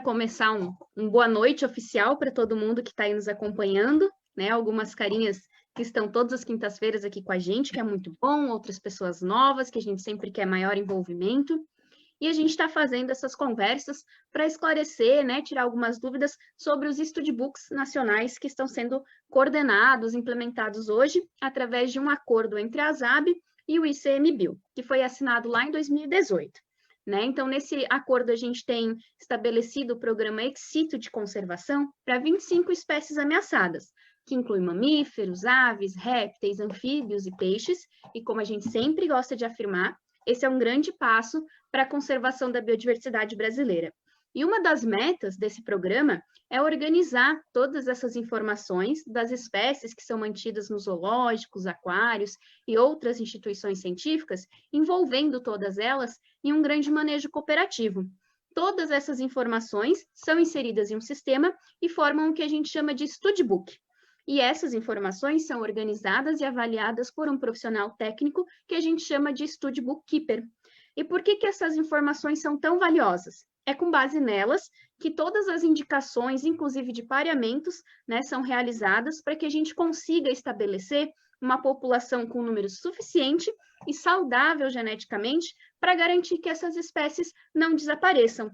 começar um boa noite oficial para todo mundo que está aí nos acompanhando, né? Algumas carinhas que estão todas as quintas-feiras aqui com a gente, que é muito bom, outras pessoas novas, que a gente sempre quer maior envolvimento. E a gente está fazendo essas conversas para esclarecer, né, tirar algumas dúvidas sobre os studbooks nacionais que estão sendo coordenados, implementados hoje, através de um acordo entre a ASAB e o ICMBio, que foi assinado lá em 2018. Né? Então, nesse acordo, a gente tem estabelecido o programa Exito de conservação para 25 espécies ameaçadas, que inclui mamíferos, aves, répteis, anfíbios e peixes, e como a gente sempre gosta de afirmar, esse é um grande passo para a conservação da biodiversidade brasileira. E uma das metas desse programa é organizar todas essas informações das espécies que são mantidas nos zoológicos, aquários e outras instituições científicas, envolvendo todas elas em um grande manejo cooperativo. Todas essas informações são inseridas em um sistema e formam o que a gente chama de studbook. E essas informações são organizadas e avaliadas por um profissional técnico que a gente chama de studbook keeper. E por que essas informações são tão valiosas? É com base nelas que todas as indicações, inclusive de pareamentos, né, são realizadas para que a gente consiga estabelecer uma população com número suficiente e saudável geneticamente para garantir que essas espécies não desapareçam.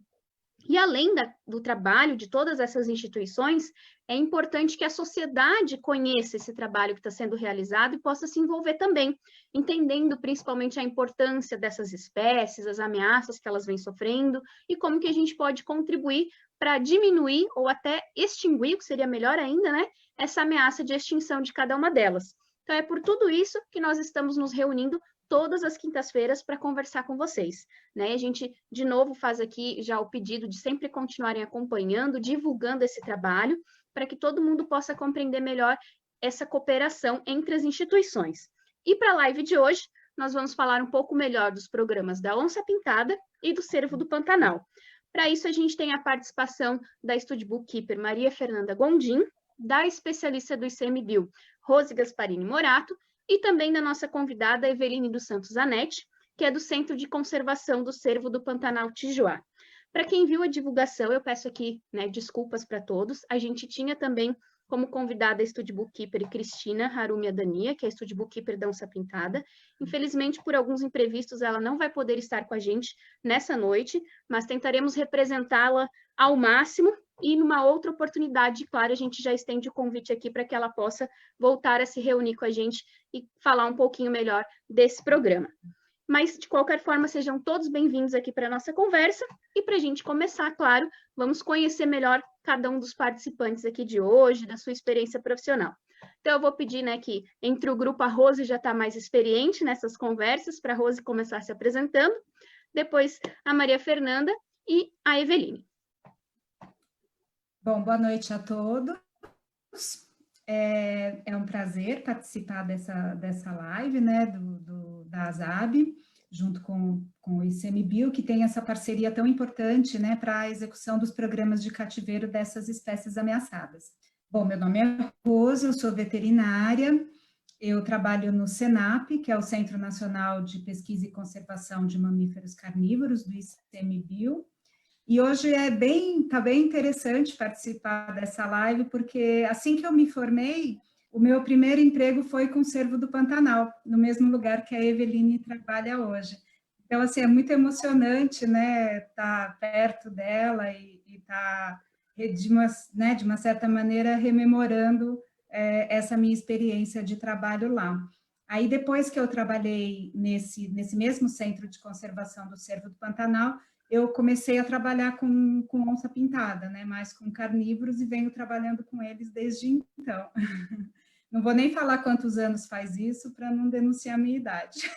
E além do trabalho de todas essas instituições, é importante que a sociedade conheça esse trabalho que está sendo realizado e possa se envolver também, entendendo principalmente a importância dessas espécies, as ameaças que elas vêm sofrendo e como que a gente pode contribuir para diminuir ou até extinguir, que seria melhor ainda, né, essa ameaça de extinção de cada uma delas. Então, é por tudo isso que nós estamos nos reunindo todas as quintas-feiras para conversar com vocês, né? A gente, de novo, faz aqui já o pedido de sempre continuarem acompanhando, divulgando esse trabalho, para que todo mundo possa compreender melhor essa cooperação entre as instituições. E para a live de hoje, nós vamos falar um pouco melhor dos programas da Onça Pintada e do Cervo do Pantanal. Para isso, a gente tem a participação da studbook keeper Maria Fernanda Gondim, da especialista do ICMBio, Rose Gasparini Morato, e também da nossa convidada Eveline dos Santos Zanetti, que é do Centro de Conservação do Cervo do Pantanal Tijuá. Para quem viu a divulgação, eu peço aqui, né, desculpas para todos. A gente tinha também como convidada a studbook keeper Cristina Harumi Adania, que é a studbook keeper da Onça Pintada. Infelizmente, por alguns imprevistos, ela não vai poder estar com a gente nessa noite, mas tentaremos representá-la ao máximo. E numa outra oportunidade, claro, a gente já estende o convite aqui para que ela possa voltar a se reunir com a gente e falar um pouquinho melhor desse programa. Mas, de qualquer forma, sejam todos bem-vindos aqui para a nossa conversa. E para a gente começar, claro, vamos conhecer melhor cada um dos participantes aqui de hoje, da sua experiência profissional. Então, eu vou pedir, né, que entre o grupo a Rose já está mais experiente nessas conversas, para a Rose começar se apresentando, depois a Maria Fernanda e a Eveline. Bom, boa noite a todos. É um prazer participar dessa live, né, da ASAB, junto com o ICMBio, que tem essa parceria tão importante, né, para a execução dos programas de cativeiro dessas espécies ameaçadas. Bom, meu nome é Rose, eu sou veterinária, eu trabalho no CENAP, que é o Centro Nacional de Pesquisa e Conservação de Mamíferos Carnívoros, do ICMBio. E hoje tá bem interessante participar dessa live, porque assim que eu me formei, o meu primeiro emprego foi com o Cervo do Pantanal, no mesmo lugar que a Eveline trabalha hoje. Então, assim, é muito emocionante, né, estar perto dela e estar, de uma certa maneira, rememorando essa minha experiência de trabalho lá. Aí, depois que eu trabalhei nesse mesmo Centro de Conservação do Cervo do Pantanal, eu comecei a trabalhar com onça pintada, né, mais com carnívoros, e venho trabalhando com eles desde então. Não vou nem falar quantos anos faz isso, para não denunciar a minha idade.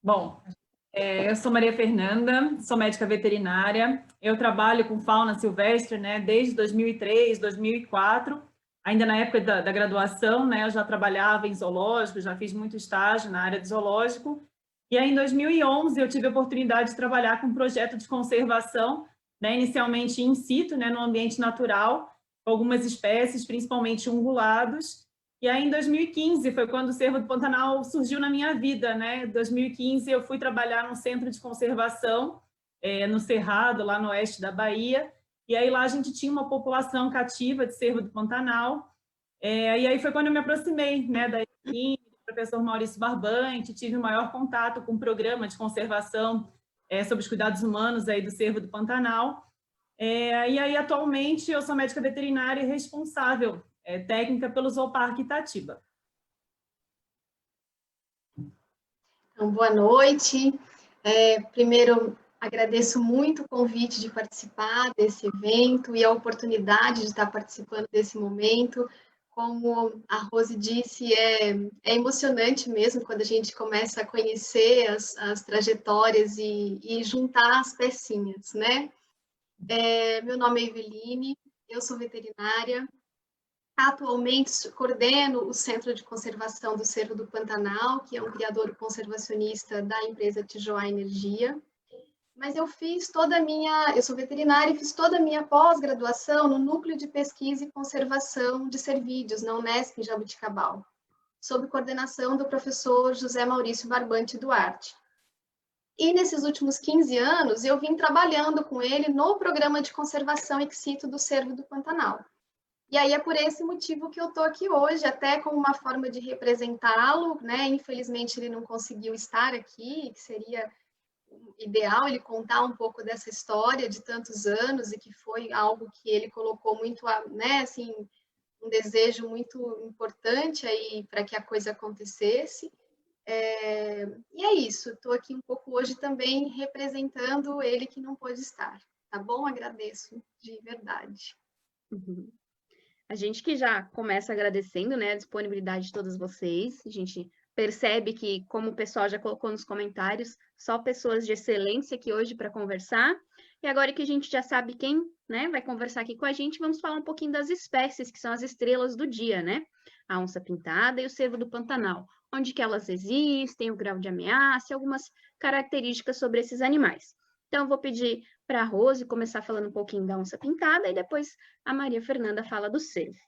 Bom, eu sou Maria Fernanda, sou médica veterinária, eu trabalho com fauna silvestre, né, desde 2003, 2004, ainda na época da graduação, né, eu já trabalhava em zoológico, já fiz muito estágio na área de zoológico, e aí em 2011 eu tive a oportunidade de trabalhar com um projeto de conservação, né, inicialmente in situ, né, no ambiente natural, com algumas espécies, principalmente ungulados, E aí, em 2015, foi quando o Cervo do Pantanal surgiu na minha vida, né? Em 2015, eu fui trabalhar num centro de conservação, no Cerrado, lá no oeste da Bahia, e aí lá a gente tinha uma população cativa de cervo do Pantanal, e aí foi quando eu me aproximei, né, da equipe, do professor Maurício Barbante, tive o maior contato com o programa de conservação sobre os cuidados humanos aí do cervo do Pantanal. E aí, atualmente, eu sou médica veterinária e responsável técnica pelo Zooparque Itatiba. Então, boa noite. Primeiro, agradeço muito o convite de participar desse evento e a oportunidade de estar participando desse momento. Como a Rose disse, é emocionante mesmo quando a gente começa a conhecer as trajetórias e juntar as pecinhas, né? Meu nome é Eveline, eu sou veterinária. Atualmente, coordeno o Centro de Conservação do Cervo do Pantanal, que é um criador conservacionista da empresa Tijoá Energia. Mas eu sou veterinária e fiz toda a minha pós-graduação no Núcleo de Pesquisa e Conservação de Cervídeos, na Unesp, em Jabuticabal, sob coordenação do professor José Maurício Barbante Duarte. E nesses últimos 15 anos, eu vim trabalhando com ele no programa de conservação ex situ do Cervo do Pantanal. E aí é por esse motivo que eu estou aqui hoje, até como uma forma de representá-lo, né? Infelizmente ele não conseguiu estar aqui, que seria ideal ele contar um pouco dessa história de tantos anos e que foi algo que ele colocou muito, né? Assim, um desejo muito importante aí para que a coisa acontecesse. E é isso, estou aqui um pouco hoje também representando ele que não pôde estar, tá bom? Agradeço de verdade. Uhum. A gente que já começa agradecendo, né, a disponibilidade de todos vocês. A gente percebe que, como o pessoal já colocou nos comentários, só pessoas de excelência aqui hoje para conversar. E agora que a gente já sabe quem, né, vai conversar aqui com a gente, vamos falar um pouquinho das espécies que são as estrelas do dia, né? A onça-pintada e o cervo do Pantanal. Onde que elas existem, o grau de ameaça e algumas características sobre esses animais. Então, eu vou pedir para a Rose começar falando um pouquinho da onça-pintada e depois a Maria Fernanda fala do cervo.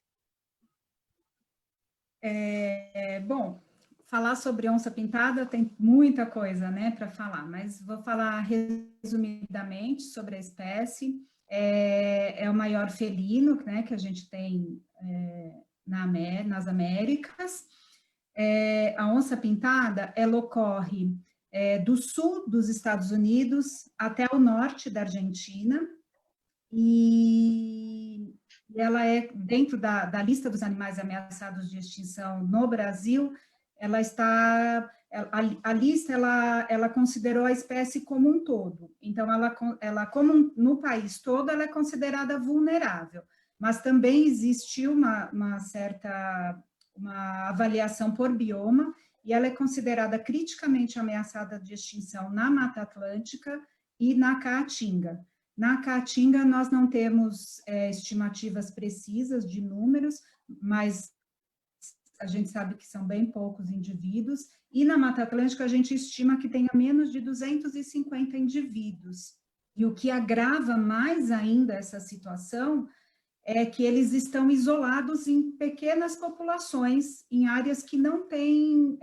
Bom, falar sobre onça-pintada tem muita coisa, né, para falar, mas vou falar resumidamente sobre a espécie. É o maior felino, né, que a gente tem nas Américas. A onça-pintada, ela ocorre do sul dos Estados Unidos até o norte da Argentina, e ela é dentro da lista dos animais ameaçados de extinção no Brasil. Ela está, a lista ela considerou a espécie como um todo, então ela como no país todo ela é considerada vulnerável, mas também existiu uma certa avaliação por bioma, e ela é considerada criticamente ameaçada de extinção na Mata Atlântica e na Caatinga. Na Caatinga, nós não temos estimativas precisas de números, mas a gente sabe que são bem poucos indivíduos, e na Mata Atlântica a gente estima que tenha menos de 250 indivíduos. E o que agrava mais ainda essa situação é que eles estão isolados em pequenas populações, em áreas que não têm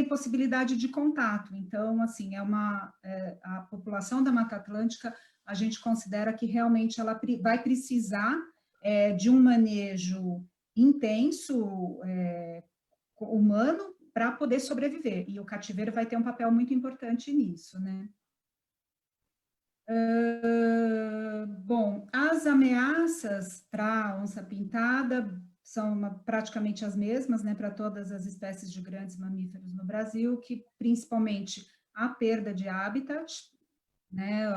possibilidade de contato. Então, assim, a população da Mata Atlântica, a gente considera que realmente ela vai precisar de um manejo intenso, humano, para poder sobreviver, e o cativeiro vai ter um papel muito importante nisso, né? Bom, as ameaças para a onça-pintada são praticamente as mesmas, né, para todas as espécies de grandes mamíferos no Brasil, que principalmente a perda de habitat, né,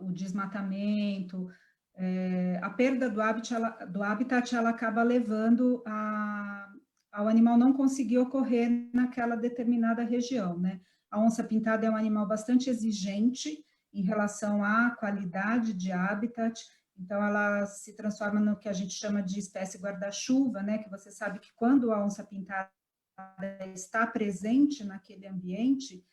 o desmatamento, a perda do habitat, ela acaba levando ao animal não conseguir ocorrer naquela determinada região, né? A onça-pintada é um animal bastante exigente em relação à qualidade de habitat, então ela se transforma no que a gente chama de espécie guarda-chuva, né, que você sabe que quando a onça-pintada está presente naquele ambiente,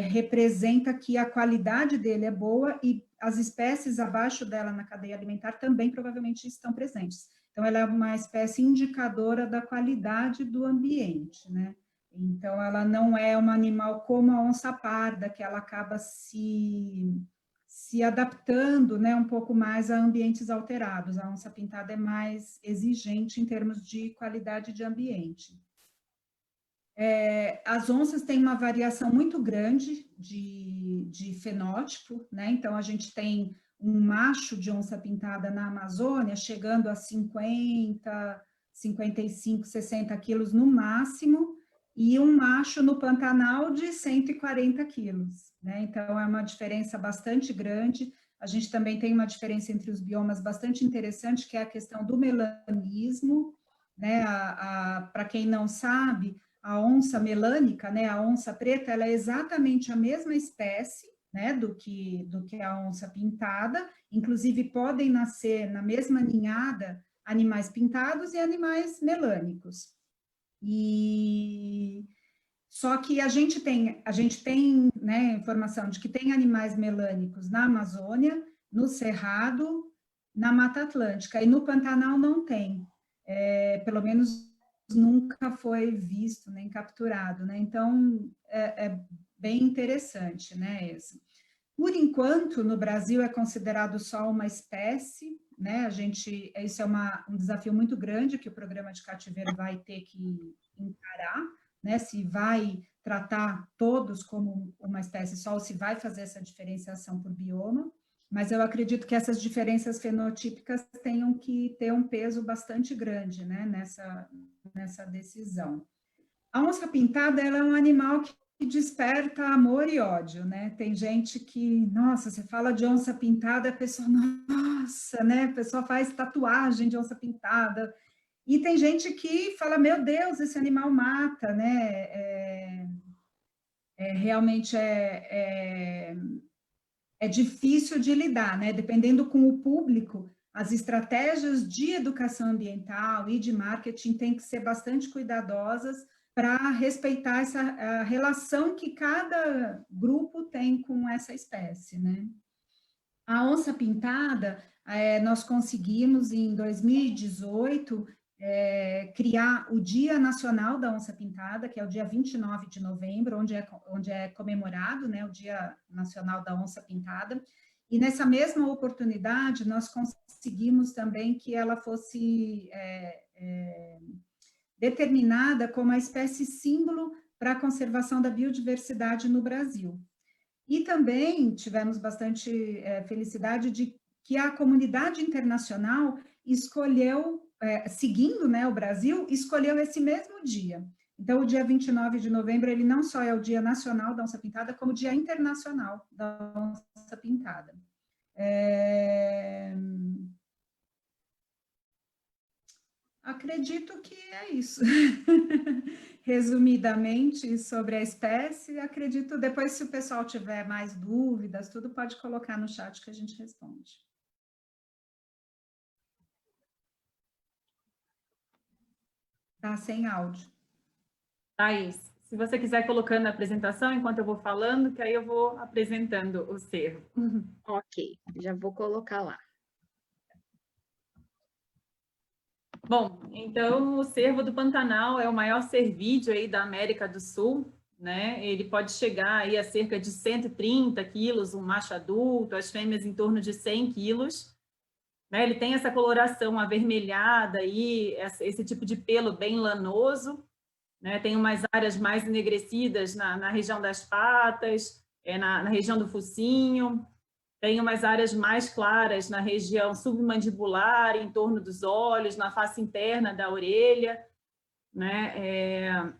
representa que a qualidade dele é boa e as espécies abaixo dela na cadeia alimentar também provavelmente estão presentes. Então, ela é uma espécie indicadora da qualidade do ambiente, né? Então, ela não é um animal como a onça parda, que ela acaba se adaptando, né, um pouco mais a ambientes alterados. A onça pintada é mais exigente em termos de qualidade de ambiente. As onças têm uma variação muito grande de fenótipo, né? Então, a gente tem um macho de onça pintada na Amazônia chegando a 50, 55, 60 quilos no máximo, e um macho no Pantanal de 140 quilos, né? Então, é uma diferença bastante grande. A gente também tem uma diferença entre os biomas bastante interessante, que é a questão do melanismo, né? Para quem não sabe, a onça melânica, né, a onça preta, ela é exatamente a mesma espécie, né, do que a onça pintada, inclusive podem nascer na mesma ninhada animais pintados e animais melânicos. E só que a gente tem, né, informação de que tem animais melânicos na Amazônia, no Cerrado, na Mata Atlântica, e no Pantanal não tem, pelo menos nunca foi visto nem capturado, né? Então, é bem interessante, né? Por enquanto, no Brasil é considerado só uma espécie, né? Isso é um desafio muito grande que o programa de cativeiro vai ter que encarar, né? Se vai tratar todos como uma espécie só ou se vai fazer essa diferenciação por bioma. Mas eu acredito que essas diferenças fenotípicas tenham que ter um peso bastante grande, né, nessa decisão. A onça pintada, ela é um animal que desperta amor e ódio, né? Tem gente que, nossa, você fala de onça pintada, a pessoa, nossa, né? A pessoa faz tatuagem de onça pintada. E tem gente que fala, meu Deus, esse animal mata, né? Realmente é difícil de lidar, né? Dependendo com o público, as estratégias de educação ambiental e de marketing têm que ser bastante cuidadosas para respeitar a relação que cada grupo tem com essa espécie, né? A onça pintada, nós conseguimos em 2018 criar o Dia Nacional da Onça Pintada, que é o dia 29 de novembro, onde é comemorado, né, o Dia Nacional da Onça Pintada, e nessa mesma oportunidade nós conseguimos também que ela fosse determinada como a espécie símbolo para a conservação da biodiversidade no Brasil. E também tivemos bastante felicidade de que a comunidade internacional escolheu, seguindo, né, o Brasil, escolheu esse mesmo dia. Então, o dia 29 de novembro, ele não só é o Dia Nacional da Onça Pintada, como o Dia Internacional da Onça Pintada. Acredito que é isso. Resumidamente, sobre a espécie, acredito, depois, se o pessoal tiver mais dúvidas, tudo pode colocar no chat que a gente responde. Tá sem áudio. Thaís, se você quiser colocando a apresentação enquanto eu vou falando, que aí eu vou apresentando o cervo. Ok, já vou colocar lá. Bom, então o cervo do Pantanal é o maior cervídeo aí da América do Sul, né? Ele pode chegar aí a cerca de 130 quilos, um macho adulto, as fêmeas em torno de 100 quilos. Né? Ele tem essa coloração avermelhada aí, esse tipo de pelo bem lanoso, né? Tem umas áreas mais enegrecidas na região das patas, na região do focinho. Tem umas áreas mais claras na região submandibular, em torno dos olhos, na face interna da orelha, né?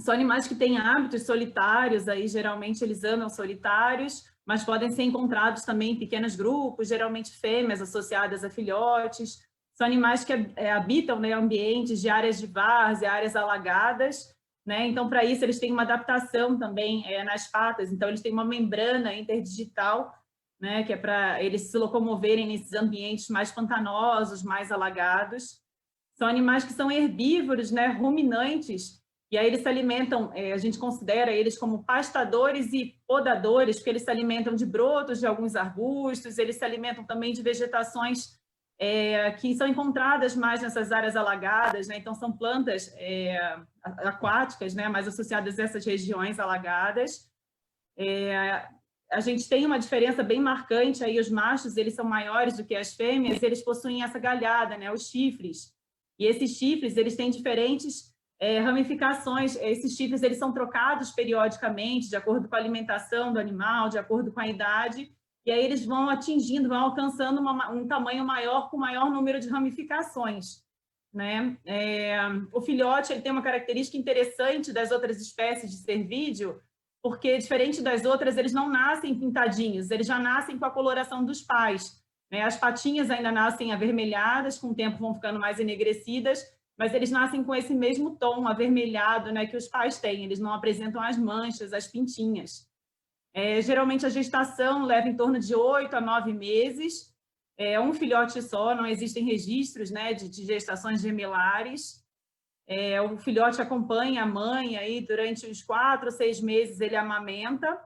São animais que têm hábitos solitários, aí geralmente eles andam solitários, mas podem ser encontrados também em pequenos grupos, geralmente fêmeas associadas a filhotes. São animais que habitam, né, ambientes de áreas de várzea, áreas alagadas, né? Então, para isso, eles têm uma adaptação também nas patas, então eles têm uma membrana interdigital, né, que é para eles se locomoverem nesses ambientes mais pantanosos, mais alagados. São animais que são herbívoros, né, ruminantes, e aí eles se alimentam, a gente considera eles como pastadores e podadores, porque eles se alimentam de brotos de alguns arbustos, eles se alimentam também de vegetações que são encontradas mais nessas áreas alagadas, né? Então, são plantas aquáticas, né? Mais associadas a essas regiões alagadas. A gente tem uma diferença bem marcante, aí os machos eles são maiores do que as fêmeas, eles possuem essa galhada, né? Os chifres. E esses chifres eles têm diferentes ramificações. Esses chifres eles são trocados periodicamente, de acordo com a alimentação do animal, de acordo com a idade, e aí eles vão atingindo, vão alcançando um tamanho maior, com maior número de ramificações, né? O filhote ele tem uma característica interessante das outras espécies de cervídeo, porque, diferente das outras, eles não nascem pintadinhos, eles já nascem com a coloração dos pais, né? As patinhas ainda nascem avermelhadas, com o tempo vão ficando mais enegrecidas, mas eles nascem com esse mesmo tom avermelhado, né, que os pais têm, eles não apresentam as manchas, as pintinhas. Geralmente a gestação leva em torno de 8 a 9 meses, um filhote só, não existem registros, né, de gestações gemelares. O filhote acompanha a mãe aí durante os 4 ou 6 meses, ele amamenta,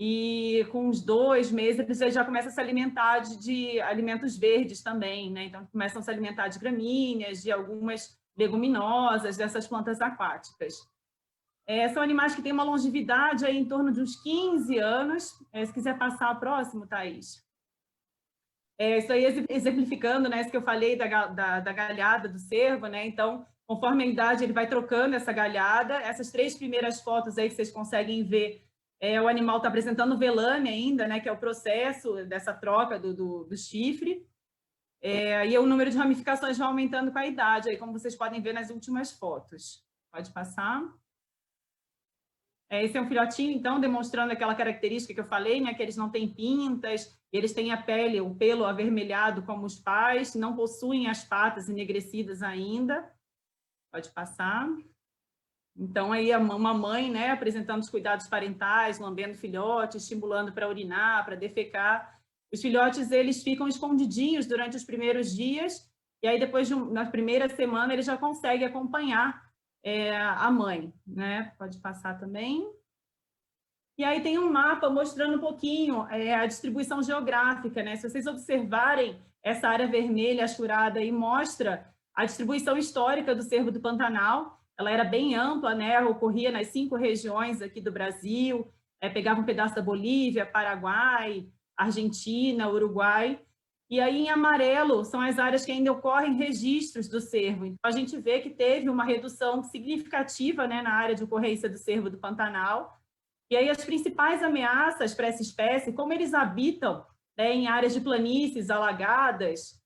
e com uns 2 meses ele já começa a se alimentar de alimentos verdes também, né? Então começam a se alimentar de gramíneas, de algumas leguminosas, dessas plantas aquáticas. São animais que têm uma longevidade aí em torno de uns 15 anos. Se quiser passar a próximo, Thaís. Isso aí exemplificando, né, isso que eu falei da galhada do cervo, né? Então, conforme a idade, ele vai trocando essa galhada. Essas 3 primeiras fotos aí que vocês conseguem ver, o animal está apresentando velame ainda, né, que é o processo dessa troca do chifre. E o número de ramificações vai aumentando com a idade, aí, como vocês podem ver nas últimas fotos. Pode passar. Esse é um filhotinho, então, demonstrando aquela característica que eu falei, né, que eles não têm pintas, eles têm a pele, o pelo avermelhado como os pais, não possuem as patas enegrecidas ainda. Pode passar. Então, aí uma mãe, né, apresentando os cuidados parentais, lambendo o filhote, estimulando para urinar, para defecar. Os filhotes, eles ficam escondidinhos durante os primeiros dias, e aí depois, na primeira semana, ele já consegue acompanhar a mãe, né? Pode passar também. E aí tem um mapa mostrando um pouquinho a distribuição geográfica, né? Se vocês observarem essa área vermelha achurada aí, mostra a distribuição histórica do cervo do Pantanal. Ela era bem ampla, né? Ocorria nas 5 regiões aqui do Brasil, pegava um pedaço da Bolívia, Paraguai, Argentina, Uruguai. E aí, em amarelo, são as áreas que ainda ocorrem registros do cervo. Então, a gente vê que teve uma redução significativa, né, na área de ocorrência do cervo do Pantanal. E aí, as principais ameaças para essa espécie, como eles habitam, né, em áreas de planícies alagadas,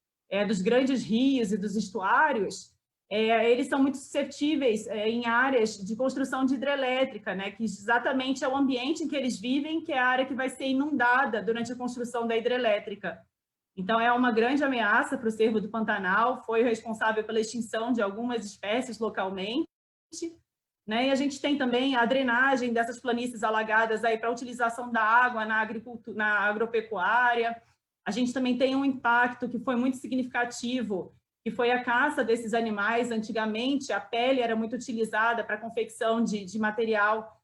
dos grandes rios e dos estuários, eles são muito suscetíveis em áreas de construção de hidrelétrica, né, que exatamente é o ambiente em que eles vivem, que é a área que vai ser inundada durante a construção da hidrelétrica. Então, é uma grande ameaça para o cervo do Pantanal, foi responsável pela extinção de algumas espécies localmente, né? E a gente tem também a drenagem dessas planícies alagadas para a utilização da água na agricultura, na agropecuária. A gente também tem um impacto que foi muito significativo, que foi a caça desses animais. Antigamente, a pele era muito utilizada para a confecção de material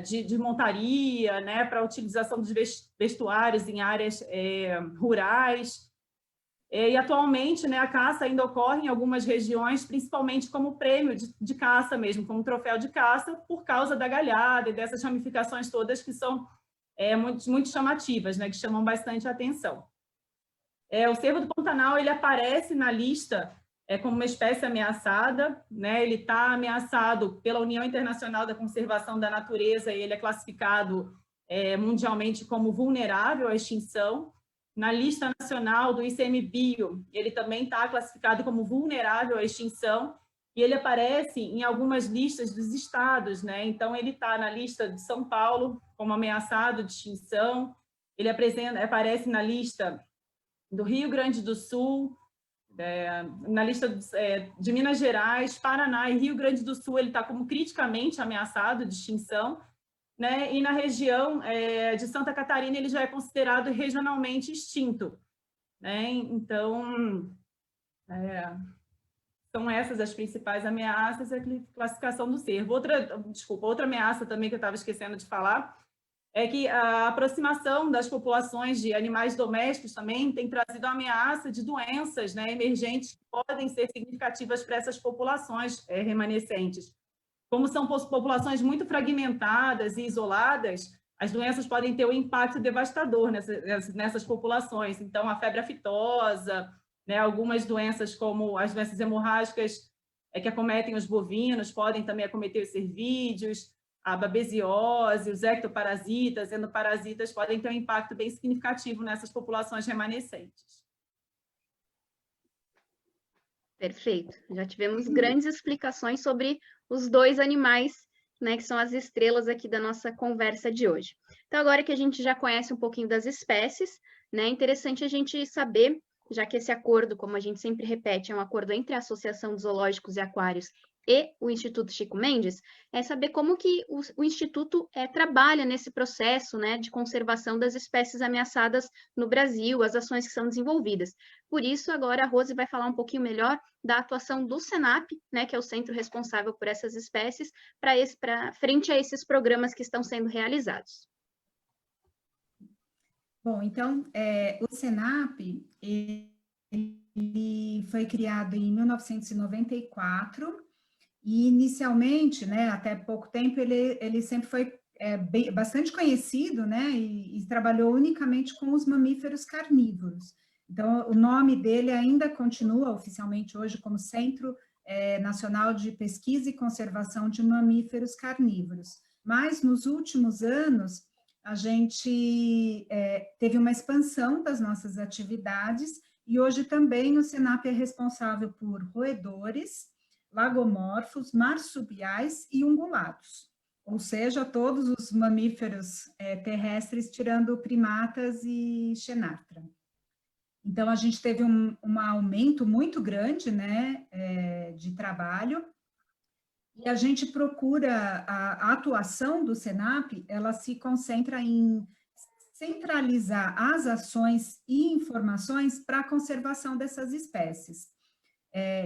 de montaria, né, para a utilização dos vestuários em áreas rurais. E atualmente, né, a caça ainda ocorre em algumas regiões, principalmente como prêmio de caça mesmo, como troféu de caça, por causa da galhada e dessas ramificações todas que são muito, muito chamativas, né, que chamam bastante a atenção. O cervo do Pantanal, ele aparece na lista como uma espécie ameaçada, né? Ele está ameaçado pela União Internacional da Conservação da Natureza, e ele é classificado mundialmente como vulnerável à extinção. Na lista nacional do ICMBio, ele também está classificado como vulnerável à extinção, e ele aparece em algumas listas dos estados, né? Então, ele está na lista de São Paulo como ameaçado de extinção, ele aparece na lista do Rio Grande do Sul, na lista de Minas Gerais, Paraná e Rio Grande do Sul, ele está como criticamente ameaçado de extinção, né? E na região de Santa Catarina, ele já é considerado regionalmente extinto, né? Então, são essas as principais ameaças e a classificação do cervo. Outra ameaça também que eu estava esquecendo de falar é que a aproximação das populações de animais domésticos também tem trazido a ameaça de doenças, né, emergentes que podem ser significativas para essas populações remanescentes. Como são populações muito fragmentadas e isoladas, as doenças podem ter um impacto devastador nessas populações. Então, a febre aftosa, né, algumas doenças como as doenças hemorrágicas que acometem os bovinos, podem também acometer os cervídeos, a babesiose, os ectoparasitas, endoparasitas podem ter um impacto bem significativo nessas populações remanescentes. Perfeito. Já tivemos grandes explicações sobre os dois animais, né, que são as estrelas aqui da nossa conversa de hoje. Então, agora que a gente já conhece um pouquinho das espécies, né, é interessante a gente saber, já que esse acordo, como a gente sempre repete, é um acordo entre a Associação de Zoológicos e Aquários e o Instituto Chico Mendes, é saber como que o Instituto trabalha nesse processo, né, de conservação das espécies ameaçadas no Brasil, as ações que são desenvolvidas. Por isso, agora a Rose vai falar um pouquinho melhor da atuação do Senap, né, que é o centro responsável por essas espécies, frente a esses programas que estão sendo realizados. Bom, então, o Senap, ele foi criado em 1994, e inicialmente, né, até pouco tempo, ele sempre foi bastante conhecido, né, e trabalhou unicamente com os mamíferos carnívoros. Então, o nome dele ainda continua oficialmente hoje como Centro Nacional de Pesquisa e Conservação de Mamíferos Carnívoros. Mas, nos últimos anos, a gente teve uma expansão das nossas atividades, e hoje também o Senap é responsável por roedores, lagomorfos, marsupiais e ungulados, ou seja, todos os mamíferos terrestres, tirando primatas e xenartra. Então, a gente teve um aumento muito grande, né, de trabalho, e a gente procura, a atuação do Senap, ela se concentra em centralizar as ações e informações para a conservação dessas espécies.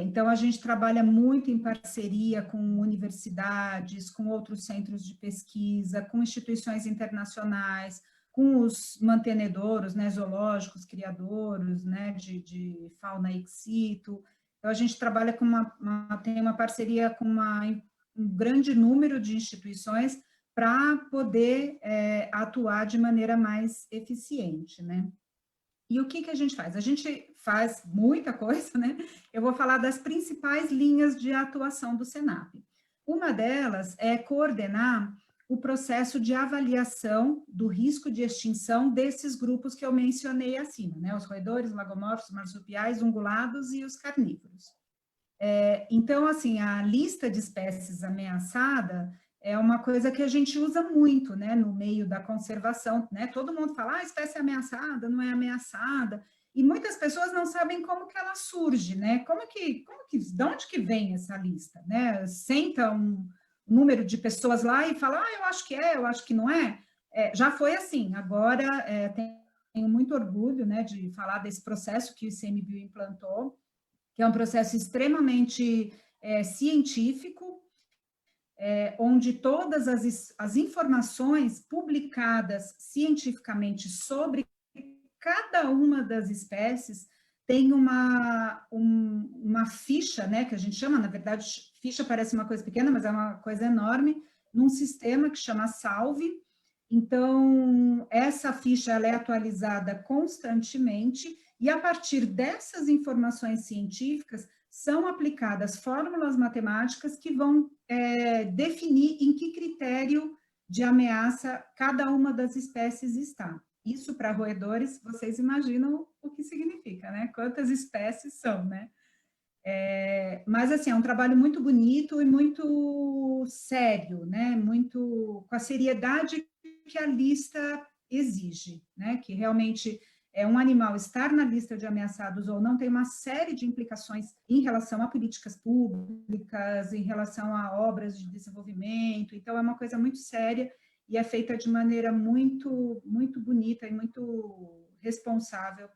Então, a gente trabalha muito em parceria com universidades, com outros centros de pesquisa, com instituições internacionais, com os mantenedores, né, zoológicos, criadores, né, de fauna ex situ. Então, a gente trabalha com tem uma parceria com um grande número de instituições para poder atuar de maneira mais eficiente, né? E o que a gente faz? A gente faz muita coisa, né? Eu vou falar das principais linhas de atuação do Senap. Uma delas é coordenar o processo de avaliação do risco de extinção desses grupos que eu mencionei acima, né? Os roedores, lagomorfos, marsupiais, ungulados e os carnívoros. Então, assim, a lista de espécies ameaçadas é uma coisa que a gente usa muito, né, no meio da conservação, né, todo mundo fala, espécie ameaçada, não é ameaçada, e muitas pessoas não sabem como que ela surge, né, de onde que vem essa lista, né, senta um número de pessoas lá e fala, eu acho que eu acho que não é, já foi assim, agora tenho muito orgulho, né, de falar desse processo que o ICMBio implantou, que é um processo extremamente científico, onde todas as informações publicadas cientificamente sobre cada uma das espécies tem uma ficha, né, que a gente chama, na verdade, ficha parece uma coisa pequena, mas é uma coisa enorme, num sistema que chama Salve. Então, essa ficha ela é atualizada constantemente, e a partir dessas informações científicas, são aplicadas fórmulas matemáticas que vão definir em que critério de ameaça cada uma das espécies está. Isso, para roedores, vocês imaginam o que significa, né? Quantas espécies são, né? Mas, assim, é um trabalho muito bonito e muito sério, né? Muito com a seriedade que a lista exige, né? Que realmente um animal estar na lista de ameaçados ou não tem uma série de implicações em relação a políticas públicas, em relação a obras de desenvolvimento, então é uma coisa muito séria e é feita de maneira muito, muito bonita e muito responsável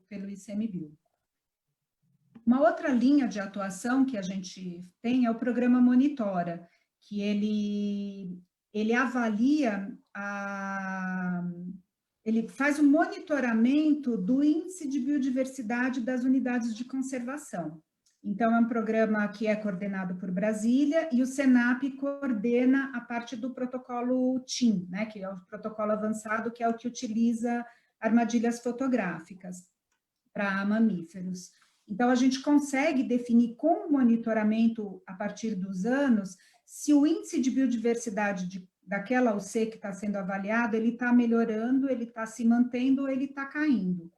pelo ICMBio. Uma outra linha de atuação que a gente tem é o programa Monitora, que ele ele avalia ele faz o monitoramento do índice de biodiversidade das unidades de conservação. Então, é um programa que é coordenado por Brasília e o SENAP coordena a parte do protocolo TIM, né, que é o protocolo avançado, que é o que utiliza armadilhas fotográficas para mamíferos. Então, a gente consegue definir com o monitoramento, a partir dos anos, se o índice de biodiversidade daquela UC que está sendo avaliado, ele está melhorando, ele está se mantendo ou ele está caindo.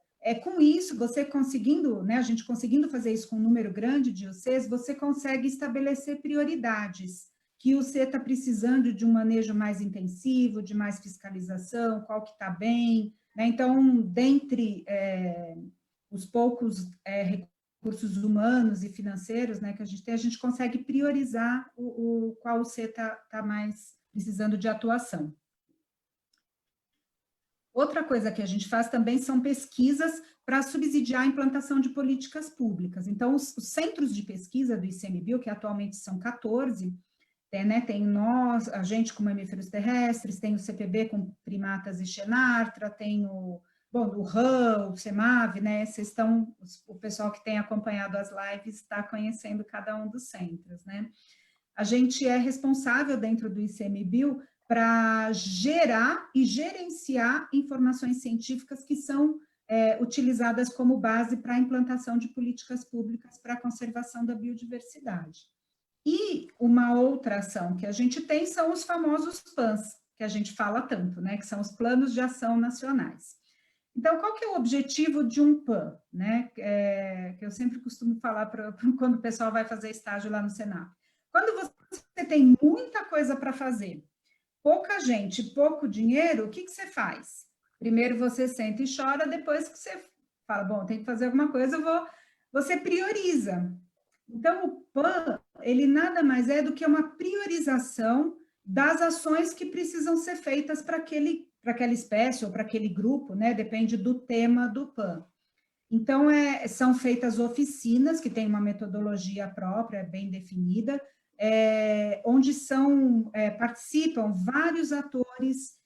Com isso, você conseguindo, né, a gente conseguindo fazer isso com um número grande de UCs, você consegue estabelecer prioridades, que o UC está precisando de um manejo mais intensivo, de mais fiscalização, qual que está bem, né? Então, dentre os poucos recursos humanos e financeiros, né, que a gente tem, a gente consegue priorizar qual UC está mais precisando de atuação. Outra coisa que a gente faz também são pesquisas para subsidiar a implantação de políticas públicas. Então, os centros de pesquisa do ICMBio, que atualmente são 14, né, tem nós, a gente com mamíferos terrestres, tem o CPB com primatas e xenartra, tem o RAM, o CEMAV, né, o pessoal que tem acompanhado as lives está conhecendo cada um dos centros, né. A gente é responsável dentro do ICMBio para gerar e gerenciar informações científicas que são utilizadas como base para a implantação de políticas públicas para a conservação da biodiversidade. E uma outra ação que a gente tem são os famosos PANs, que a gente fala tanto, né, que são os Planos de Ação Nacionais. Então, qual que é o objetivo de um PAN, né, que eu sempre costumo falar quando o pessoal vai fazer estágio lá no Senap. Quando você tem muita coisa para fazer, pouca gente, pouco dinheiro, o que você faz? Primeiro você senta e chora, depois que você fala, bom, tem que fazer alguma coisa, você prioriza. Então, o PAN, ele nada mais é do que uma priorização das ações que precisam ser feitas para aquela espécie ou para aquele grupo, né? Depende do tema do PAN. Então, são feitas oficinas que têm uma metodologia própria, bem definida, onde participam vários atores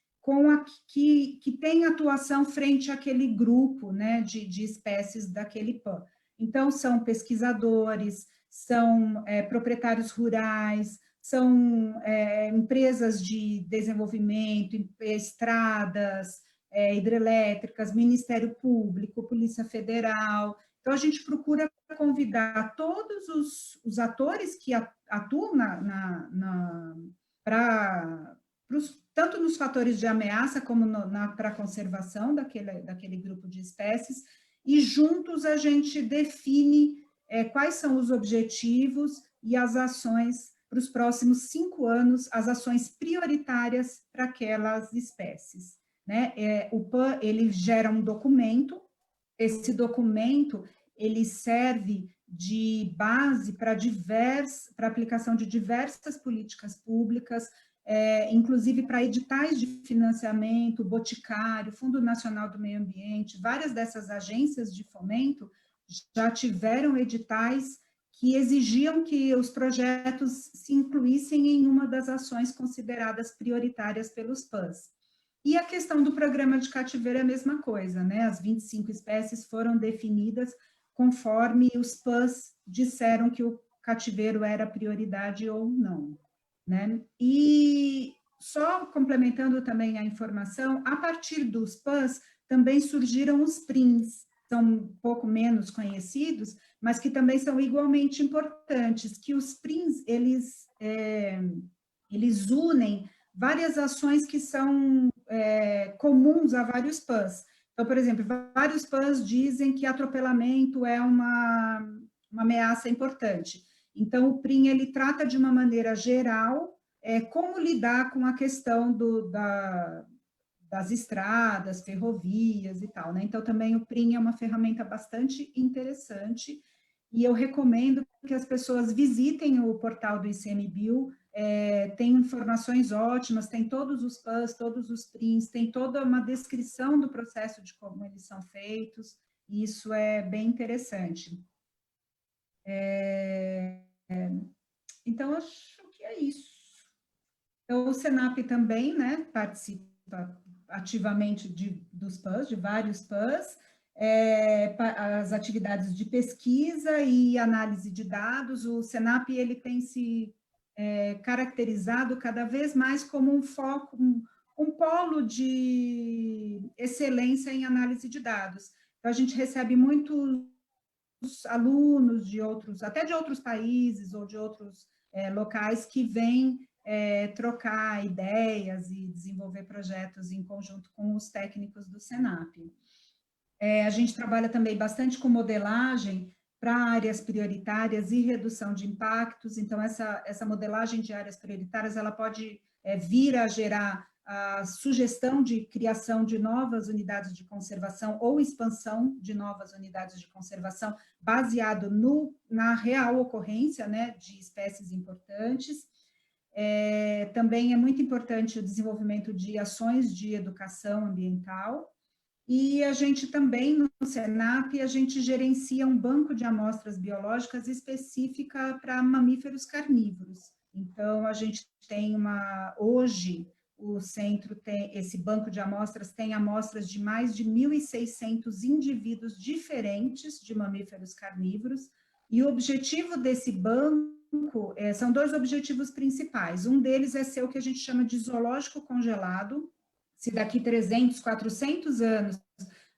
que têm atuação frente àquele grupo, né, de espécies daquele PAN. Então, são pesquisadores, são proprietários rurais, são empresas de desenvolvimento, estradas, hidrelétricas, Ministério Público, Polícia Federal. Então, a gente procura convidar todos os atores que atuam tanto nos fatores de ameaça como para a conservação daquele grupo de espécies, e juntos a gente define quais são os objetivos e as ações para os próximos 5 anos, as ações prioritárias para aquelas espécies, né? O PAN, ele gera um documento, esse documento, ele serve de base para a aplicação de diversas políticas públicas, inclusive para editais de financiamento, Boticário, Fundo Nacional do Meio Ambiente, várias dessas agências de fomento já tiveram editais que exigiam que os projetos se incluíssem em uma das ações consideradas prioritárias pelos PANs. E a questão do programa de cativeiro é a mesma coisa, né? As 25 espécies foram definidas conforme os PANs disseram que o cativeiro era prioridade ou não, né? E só complementando também a informação, a partir dos PANs também surgiram os PRINs, são um pouco menos conhecidos, mas que também são igualmente importantes, que os PRINs, eles unem várias ações que são comuns a vários PANs. Então, por exemplo, vários PANs dizem que atropelamento é uma ameaça importante. Então, o PRIN, ele trata de uma maneira geral como lidar com a questão das estradas, ferrovias e tal, né? Então, também o PRIN é uma ferramenta bastante interessante e eu recomendo que as pessoas visitem o portal do ICMBio, tem informações ótimas, tem todos os PANs, todos os PRINs, tem toda uma descrição do processo de como eles são feitos, e isso é bem interessante. Então, acho que é isso. Então, o Senap também, né, participa ativamente dos PANs, de vários PANs, as atividades de pesquisa e análise de dados. O Senap ele tem se caracterizado cada vez mais como um foco, um polo de excelência em análise de dados. Então, a gente recebe muitos alunos de outros, até de outros países ou de outros locais que vêm trocar ideias e desenvolver projetos em conjunto com os técnicos do Senap. A gente trabalha também bastante com modelagem para áreas prioritárias e redução de impactos. Então, essa modelagem de áreas prioritárias, ela pode vir a gerar a sugestão de criação de novas unidades de conservação ou expansão de novas unidades de conservação, baseado na real ocorrência, né, de espécies importantes. Também é muito importante o desenvolvimento de ações de educação ambiental. E a gente também, no Senap, a gente gerencia um banco de amostras biológicas específica para mamíferos carnívoros. Então, a gente tem hoje, o centro tem, esse banco de amostras tem amostras de mais de 1.600 indivíduos diferentes de mamíferos carnívoros, e o objetivo desse banco são dois objetivos principais. Um deles é ser o que a gente chama de zoológico congelado. Se daqui 300, 400 anos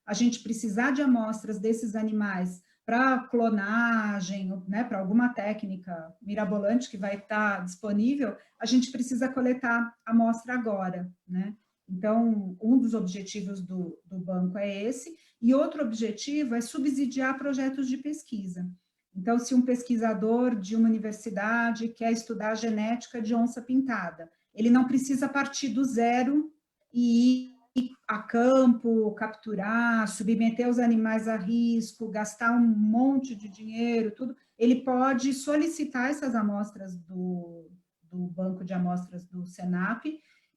a gente precisar de amostras desses animais para clonagem, né, para alguma técnica mirabolante que vai estar disponível, a gente precisa coletar amostra agora, né? Então, um dos objetivos do banco é esse, e outro objetivo é subsidiar projetos de pesquisa. Então, se um pesquisador de uma universidade quer estudar a genética de onça-pintada, ele não precisa partir do zero e ir a campo, capturar, submeter os animais a risco, gastar um monte de dinheiro, tudo. Ele pode solicitar essas amostras do banco de amostras do Senap,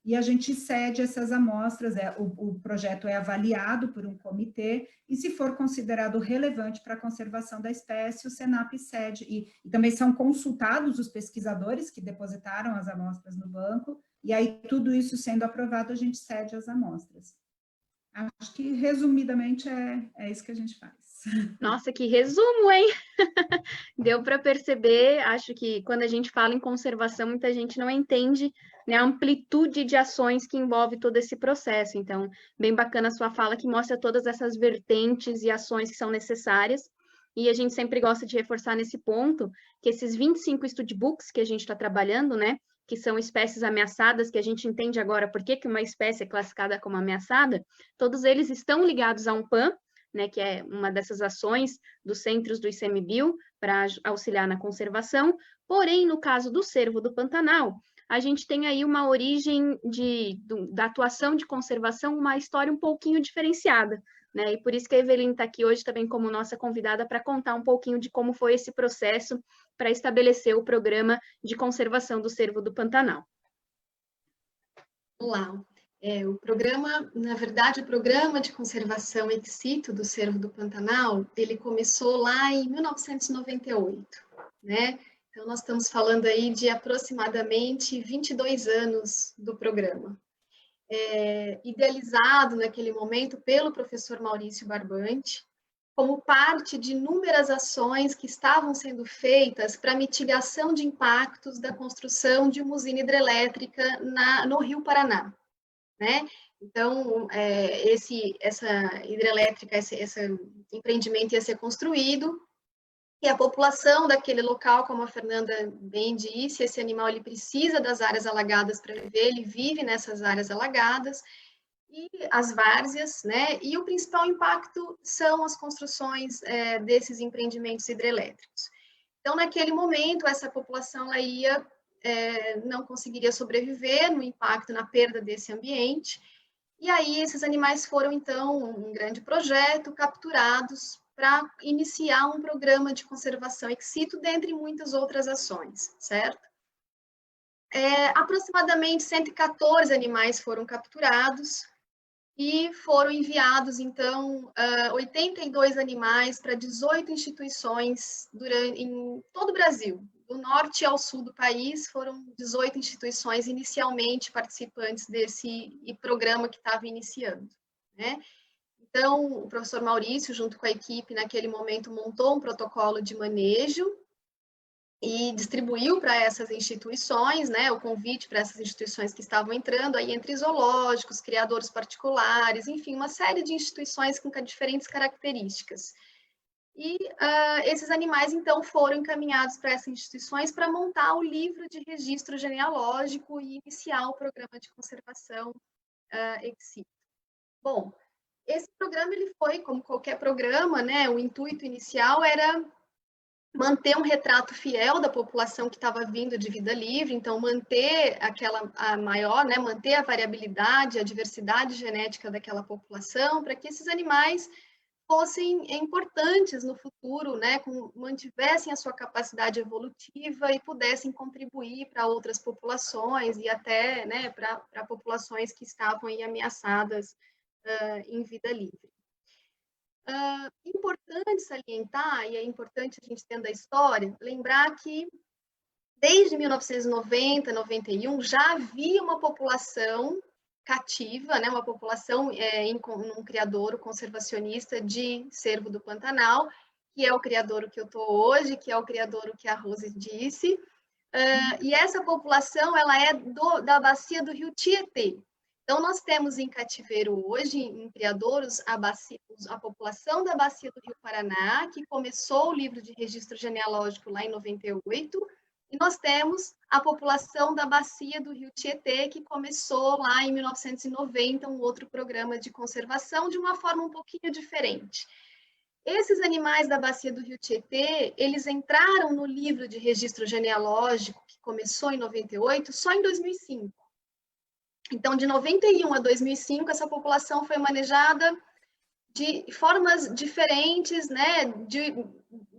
e a gente cede essas amostras, o projeto é avaliado por um comitê, e se for considerado relevante para a conservação da espécie, o Senap cede, e também são consultados os pesquisadores que depositaram as amostras no banco, e aí tudo isso sendo aprovado, a gente cede as amostras. Acho que, resumidamente, é isso que a gente faz. Nossa, que resumo, hein? Deu para perceber, acho que quando a gente fala em conservação, muita gente não entende, né, a amplitude de ações que envolve todo esse processo. Então, bem bacana a sua fala, que mostra todas essas vertentes e ações que são necessárias. E a gente sempre gosta de reforçar nesse ponto que esses 25 studbooks que a gente está trabalhando, né, que são espécies ameaçadas, que a gente entende agora por que uma espécie é classificada como ameaçada, todos eles estão ligados a um PAN, né, que é uma dessas ações dos centros do ICMBio para auxiliar na conservação. Porém, no caso do cervo do Pantanal, a gente tem aí uma origem da atuação de conservação, uma história um pouquinho diferenciada, né? E por isso que a Eveline está aqui hoje também como nossa convidada para contar um pouquinho de como foi esse processo para estabelecer o programa de conservação do cervo do Pantanal. Olá. O programa, na verdade, o programa de conservação ex situ do cervo do Pantanal, ele começou lá em 1998, né? Então, nós estamos falando aí de aproximadamente 22 anos do programa. Idealizado naquele momento pelo professor Maurício Barbante, como parte de inúmeras ações que estavam sendo feitas para mitigação de impactos da construção de uma usina hidrelétrica no Rio Paraná, né? Então, essa hidrelétrica, esse empreendimento ia ser construído, e a população daquele local, como a Fernanda bem disse, esse animal ele precisa das áreas alagadas para viver, ele vive nessas áreas alagadas, e as várzeas, né? E o principal impacto são as construções desses empreendimentos hidrelétricos. Então, naquele momento, essa população ela ia não conseguiria sobreviver no impacto, na perda desse ambiente, e aí esses animais foram, então, um grande projeto, capturados para iniciar um programa de conservação ex situ, dentre muitas outras ações, certo? Aproximadamente 114 animais foram capturados e foram enviados, então, 82 animais para 18 instituições em todo o Brasil, do norte ao sul do país, foram 18 instituições inicialmente participantes desse programa que estava iniciando, né? Então, o professor Maurício, junto com a equipe, naquele momento, montou um protocolo de manejo e distribuiu para essas instituições, né, o convite para essas instituições que estavam entrando, aí entre zoológicos, criadores particulares, enfim, uma série de instituições com diferentes características. E esses animais, então, foram encaminhados para essas instituições para montar o livro de registro genealógico e iniciar o programa de conservação ex situ. Bom, esse programa, ele foi, como qualquer programa, né, o intuito inicial era manter um retrato fiel da população que estava vindo de vida livre, então manter a maior, né, manter a variabilidade, a diversidade genética daquela população, para que esses animais fossem importantes no futuro, né, mantivessem a sua capacidade evolutiva e pudessem contribuir para outras populações e até, né, para populações que estavam aí ameaçadas em vida livre. Importante salientar, e é importante a gente tendo a história, lembrar que desde 1990, 91, já havia uma população cativa, né, uma população um criadouro conservacionista de cervo do Pantanal, que é o criadouro que eu estou hoje, que é o criadouro que a Rose disse, e essa população ela é da bacia do rio Tietê. Então, nós temos em cativeiro hoje, em criadouros, a população da bacia do Rio Paraná, que começou o livro de registro genealógico lá em 98, e nós temos a população da bacia do Rio Tietê, que começou lá em 1990, um outro programa de conservação, de uma forma um pouquinho diferente. Esses animais da bacia do Rio Tietê, eles entraram no livro de registro genealógico, que começou em 98, só em 2005. Então, de 91 a 2005, essa população foi manejada de formas diferentes, né,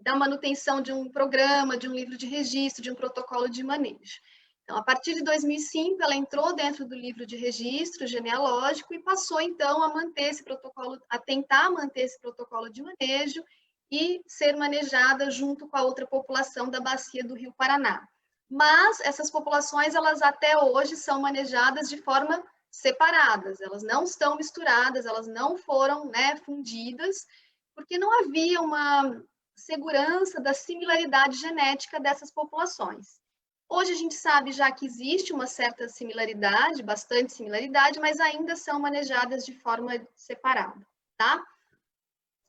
da manutenção de um programa, de um livro de registro, de um protocolo de manejo. Então, a partir de 2005, ela entrou dentro do livro de registro genealógico e passou, então, a manter esse protocolo, a tentar manter esse protocolo de manejo e ser manejada junto com a outra população da bacia do Rio Paraná. Mas essas populações, elas até hoje são manejadas de forma separadas, elas não estão misturadas, elas não foram, né, fundidas, porque não havia uma segurança da similaridade genética dessas populações. Hoje a gente sabe já que existe uma certa similaridade, bastante similaridade, mas ainda são manejadas de forma separada, tá?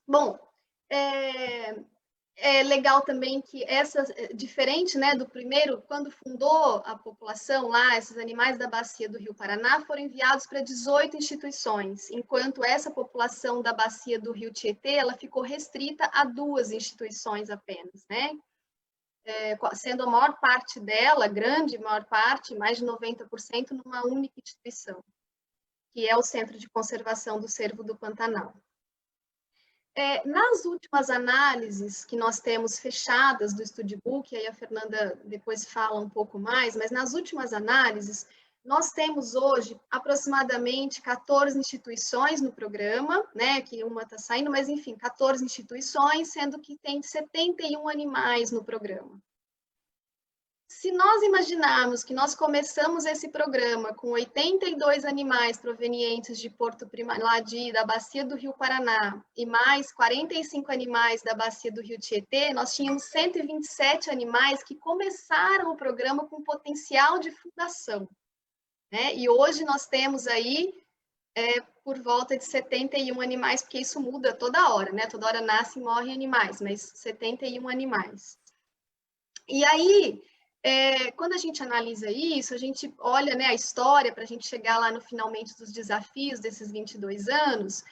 Bom, é legal também que diferente, né, do primeiro, quando fundou a população lá, esses animais da bacia do Rio Paraná foram enviados para 18 instituições, enquanto essa população da bacia do Rio Tietê, ela ficou restrita a 2 instituições apenas, né? Sendo a maior parte dela, maior parte, mais de 90%, numa única instituição, que é o Centro de Conservação do Cervo do Pantanal. Nas últimas análises que nós temos fechadas do Studbook, aí a Fernanda depois fala um pouco mais, mas nas últimas análises, nós temos hoje aproximadamente 14 instituições no programa, né, que uma está saindo, mas enfim, 14 instituições, sendo que tem 71 animais no programa. Se nós imaginarmos que nós começamos esse programa com 82 animais provenientes de Porto Primário, lá da bacia do Rio Paraná, e mais 45 animais da bacia do Rio Tietê, nós tínhamos 127 animais que começaram o programa com potencial de fundação, né? E hoje nós temos aí por volta de 71 animais, porque isso muda toda hora, né? Toda hora nascem e morrem animais, mas 71 animais. E aí, quando a gente analisa isso, a gente olha, né, a história para a gente chegar lá no finalmente dos desafios desses 22 anos,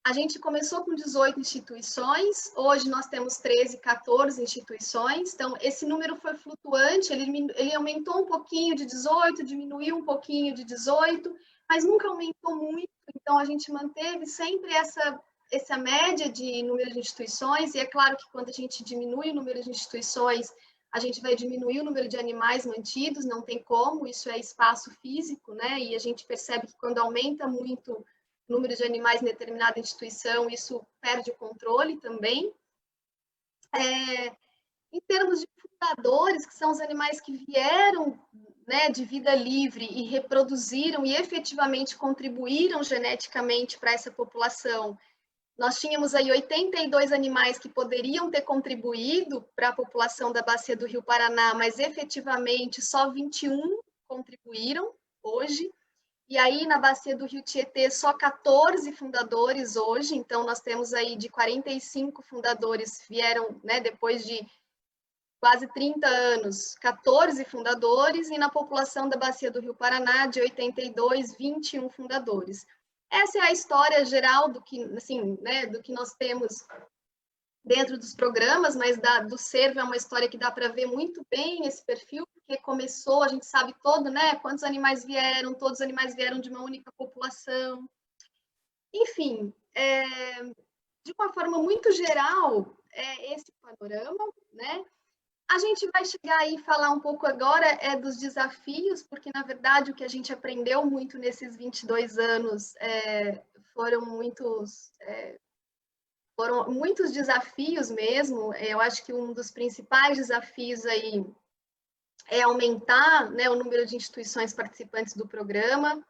a gente começou com 18 instituições, hoje nós temos 13, 14 instituições, então esse número foi flutuante, ele aumentou um pouquinho de 18, diminuiu um pouquinho de 18, mas nunca aumentou muito, então a gente manteve sempre essa média de número de instituições, e é claro que quando a gente diminui o número de instituições, a gente vai diminuir o número de animais mantidos, não tem como, isso é espaço físico, né? E a gente percebe que quando aumenta muito o número de animais em determinada instituição, isso perde o controle também. Em termos de fundadores, que são os animais que vieram, né, de vida livre e reproduziram e efetivamente contribuíram geneticamente para essa população, nós tínhamos aí 82 animais que poderiam ter contribuído para a população da Bacia do Rio Paraná, mas efetivamente só 21 contribuíram hoje. E aí, na Bacia do Rio Tietê, só 14 fundadores hoje. Então, nós temos aí de 45 fundadores, vieram, né, depois de quase 30 anos, 14 fundadores. E na população da Bacia do Rio Paraná, de 82, 21 fundadores. Essa é a história geral do que, assim, né, do que nós temos dentro dos programas, mas do Cervo é uma história que dá para ver muito bem esse perfil, porque começou, a gente sabe todo, né, quantos animais vieram, todos os animais vieram de uma única população. Enfim, de uma forma muito geral, esse panorama, né? A gente vai chegar aí e falar um pouco agora dos desafios, porque, na verdade, o que a gente aprendeu muito nesses 22 anos foram muitos desafios mesmo. Eu acho que um dos principais desafios aí é aumentar, né, o número de instituições participantes do programa.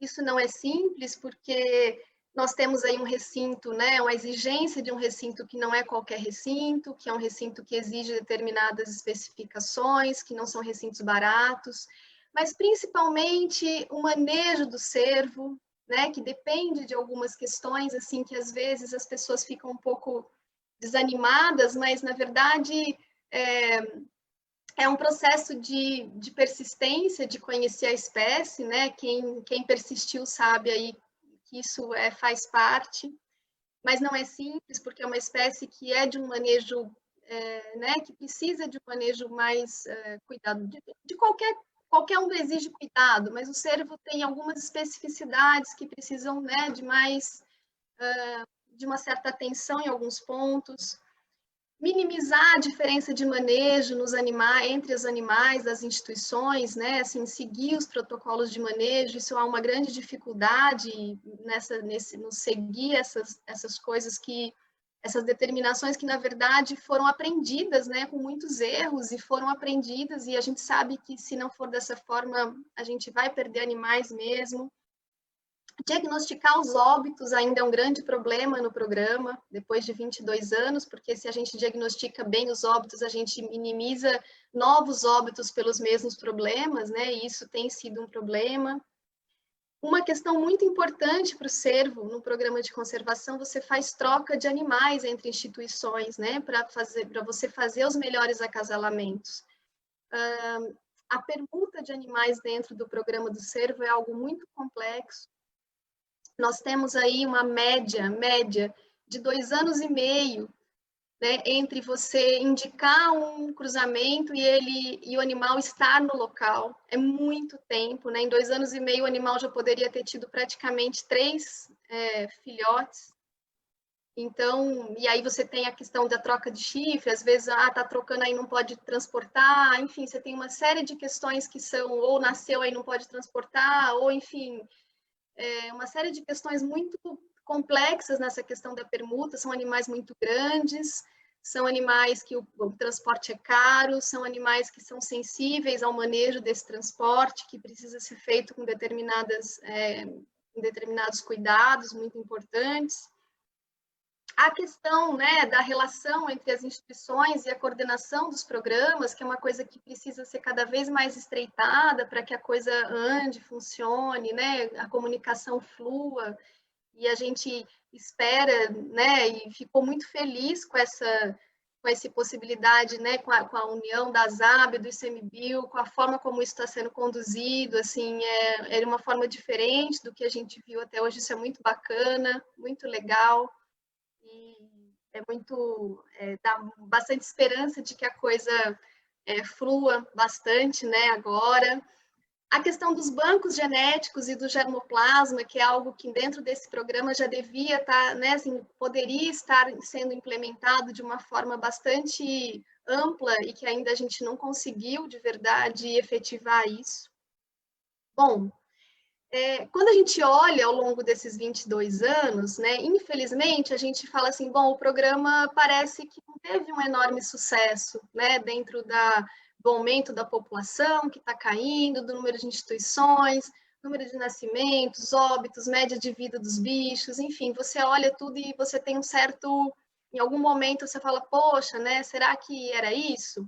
Isso não é simples, porque nós temos aí um recinto, né, uma exigência de um recinto que não é qualquer recinto, que é um recinto que exige determinadas especificações, que não são recintos baratos, mas principalmente o manejo do cervo, né, que depende de algumas questões, assim, que às vezes as pessoas ficam um pouco desanimadas, mas na verdade é um processo de persistência, de conhecer a espécie, né? Quem persistiu sabe aí que isso faz parte, mas não é simples, porque é uma espécie que é de um manejo, né? Que precisa de um manejo mais cuidado. De qualquer um exige cuidado, mas o cervo tem algumas especificidades que precisam, né? De uma certa atenção em alguns pontos. Minimizar a diferença de manejo nos animais, entre os animais das instituições, né? Assim, seguir os protocolos de manejo, isso há uma grande dificuldade no seguir essas coisas essas determinações que, na verdade, foram aprendidas, né? Com muitos erros, e foram aprendidas, e a gente sabe que, se não for dessa forma, a gente vai perder animais mesmo. Diagnosticar os óbitos ainda é um grande problema no programa, depois de 22 anos, porque se a gente diagnostica bem os óbitos, a gente minimiza novos óbitos pelos mesmos problemas, né? E isso tem sido um problema. Uma questão muito importante para o cervo, no programa de conservação, você faz troca de animais entre instituições, né? Para você fazer os melhores acasalamentos. A permuta de animais dentro do programa do cervo é algo muito complexo. Nós temos aí uma média de 2 anos e meio, né, entre você indicar um cruzamento e o animal estar no local. É muito tempo, né? Em 2 anos e meio o animal já poderia ter tido praticamente 3 filhotes. Então, e aí você tem a questão da troca de chifre, às vezes, tá trocando aí, não pode transportar, enfim, você tem uma série de questões que são, ou nasceu aí, não pode transportar, ou enfim, uma série de questões muito complexas nessa questão da permuta. São animais muito grandes, são animais que o transporte é caro, são animais que são sensíveis ao manejo desse transporte, que precisa ser feito com determinados cuidados muito importantes. A questão, né, da relação entre as instituições e a coordenação dos programas, que é uma coisa que precisa ser cada vez mais estreitada para que a coisa ande, funcione, né, a comunicação flua, e a gente espera, né, e ficou muito feliz com essa possibilidade, né, com a união da ASAB, do ICMBio, com a forma como isso está sendo conduzido, assim, é uma forma diferente do que a gente viu até hoje. Isso é muito bacana, muito legal. E dá bastante esperança de que a coisa flua bastante, né, agora. A questão dos bancos genéticos e do germoplasma, que é algo que dentro desse programa já devia estar, né, assim, poderia estar sendo implementado de uma forma bastante ampla e que ainda a gente não conseguiu de verdade efetivar isso. Bom, Quando a gente olha ao longo desses 22 anos, né, infelizmente, a gente fala assim, bom, o programa parece que não teve um enorme sucesso, né, dentro do aumento da população que está caindo, do número de instituições, número de nascimentos, óbitos, média de vida dos bichos, enfim, você olha tudo e você tem um certo... Em algum momento você fala, poxa, né, será que era isso?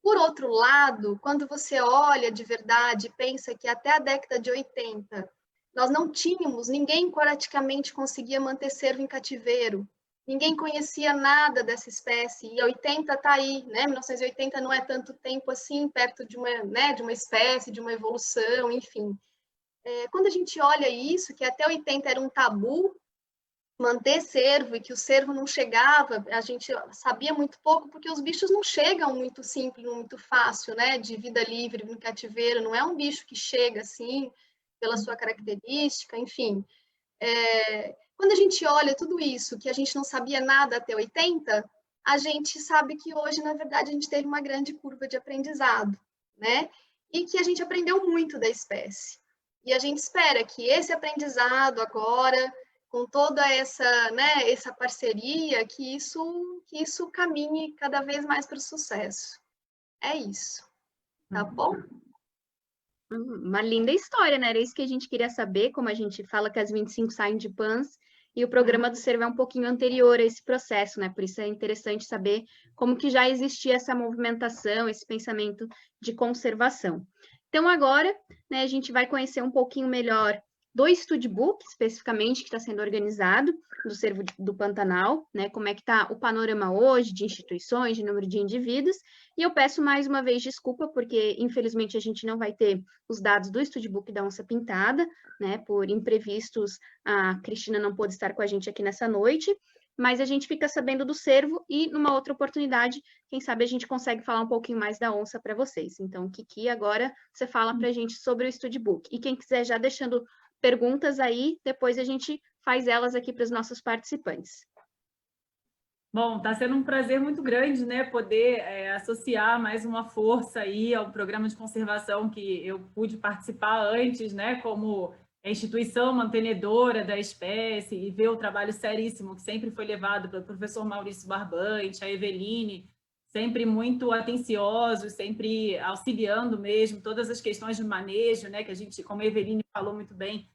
Por outro lado, quando você olha de verdade, pensa que até a década de 80, nós não tínhamos, ninguém praticamente conseguia manter cervo em cativeiro, ninguém conhecia nada dessa espécie, e 80 está aí, né? 1980 não é tanto tempo assim, perto de uma, né, de uma espécie, de uma evolução, enfim. Quando a gente olha isso, que até 80 era um tabu, manter cervo e que o cervo não chegava, a gente sabia muito pouco, porque os bichos não chegam muito simples, muito fácil, né, de vida livre no cativeiro, não é um bicho que chega assim, pela sua característica, enfim. Quando a gente olha tudo isso, que a gente não sabia nada até 80, a gente sabe que hoje, na verdade, a gente teve uma grande curva de aprendizado, né, e que a gente aprendeu muito da espécie. E a gente espera que esse aprendizado agora, com toda essa, né, essa parceria, que isso caminhe cada vez mais para o sucesso. É isso, tá bom? Uma linda história, né? Era isso que a gente queria saber, como a gente fala que as 25 saem de Pans, e o programa do Cervo é um pouquinho anterior a esse processo, né? Por isso é interessante saber como que já existia essa movimentação, esse pensamento de conservação. Então, agora, né, a gente vai conhecer um pouquinho melhor do Studbook, especificamente, que está sendo organizado, do Cervo do Pantanal, né? Como é que está o panorama hoje de instituições, de número de indivíduos. E eu peço mais uma vez desculpa, porque, infelizmente, a gente não vai ter os dados do Studbook da Onça Pintada, né? Por imprevistos, a Cristina não pôde estar com a gente aqui nessa noite, mas a gente fica sabendo do cervo e, numa outra oportunidade, quem sabe a gente consegue falar um pouquinho mais da onça para vocês. Então, Kiki, agora você fala para a gente sobre o Studbook. E quem quiser já deixando perguntas aí, depois a gente faz elas aqui para os nossos participantes. Bom, está sendo um prazer muito grande, né, poder associar mais uma força aí ao programa de conservação que eu pude participar antes, né, como instituição mantenedora da espécie, e ver o trabalho seríssimo que sempre foi levado pelo professor Maurício Barbante, a Eveline, sempre muito atenciosos, sempre auxiliando mesmo todas as questões de manejo, né, que a gente, como a Eveline falou muito bem,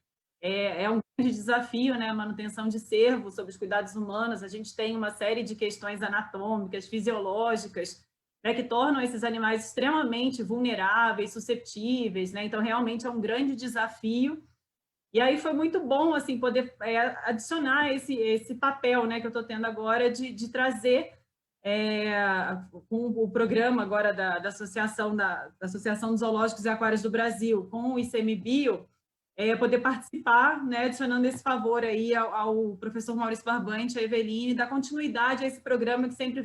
é um grande desafio, né, a manutenção de cervo sob os cuidados humanos. A gente tem uma série de questões anatômicas, fisiológicas, né, que tornam esses animais extremamente vulneráveis, suscetíveis, né? Então, realmente é um grande desafio. E aí foi muito bom assim poder adicionar esse papel, né, que eu estou tendo agora de trazer com o programa agora da Associação dos Zoológicos e Aquários do Brasil, com o ICMBio, poder participar, né, adicionando esse favor aí ao professor Maurício Barbante, a Eveline, dar continuidade a esse programa que sempre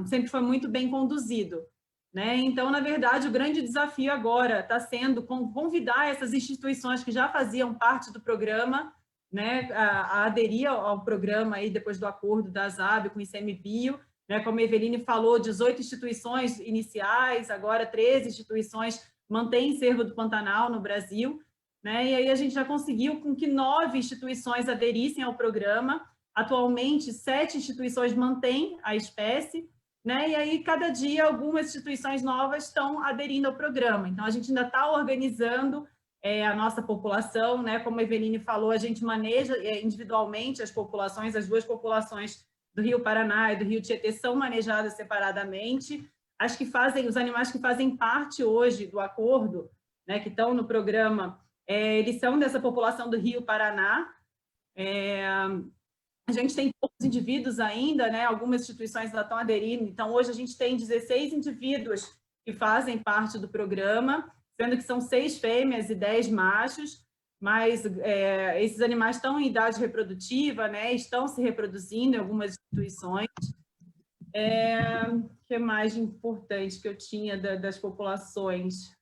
sempre foi muito bem conduzido. Né? Então, na verdade, o grande desafio agora está sendo convidar essas instituições que já faziam parte do programa, né, a aderir ao programa aí depois do acordo da ASAB com o ICMBio, né, como a Eveline falou, 18 instituições iniciais, agora 13 instituições mantêm cervo do Pantanal no Brasil, né, e aí a gente já conseguiu com que 9 instituições aderissem ao programa. Atualmente, 7 instituições mantêm a espécie, né? E aí, cada dia, algumas instituições novas estão aderindo ao programa. Então, a gente ainda está organizando a nossa população, né? Como a Eveline falou, a gente maneja individualmente as populações, as duas populações do Rio Paraná e do Rio Tietê são manejadas separadamente. Os animais que fazem parte hoje do acordo, né, que estão no programa, eles são dessa população do Rio Paraná. A gente tem poucos indivíduos ainda, né? Algumas instituições ainda estão aderindo. Então, hoje a gente tem 16 indivíduos que fazem parte do programa, sendo que são 6 fêmeas e 10 machos, mas esses animais estão em idade reprodutiva, né? Estão se reproduzindo em algumas instituições. O que mais importante que eu tinha das populações?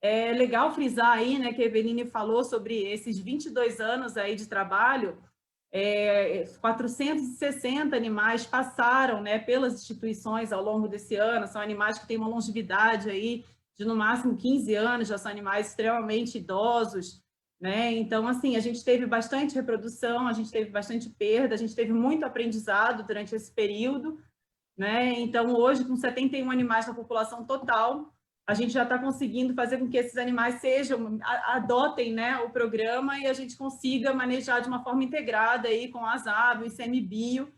É legal frisar aí, né, que a Eveline falou sobre esses 22 anos aí de trabalho, 460 animais passaram, né, pelas instituições ao longo desse ano, são animais que têm uma longevidade aí de no máximo 15 anos, já são animais extremamente idosos, né? Então, assim, a gente teve bastante reprodução, a gente teve bastante perda, a gente teve muito aprendizado durante esse período, né? Então, hoje, com 71 animais na população total, a gente já está conseguindo fazer com que esses animais adotem, né, o programa e a gente consiga manejar de uma forma integrada aí com a ASAB, o ICMBio,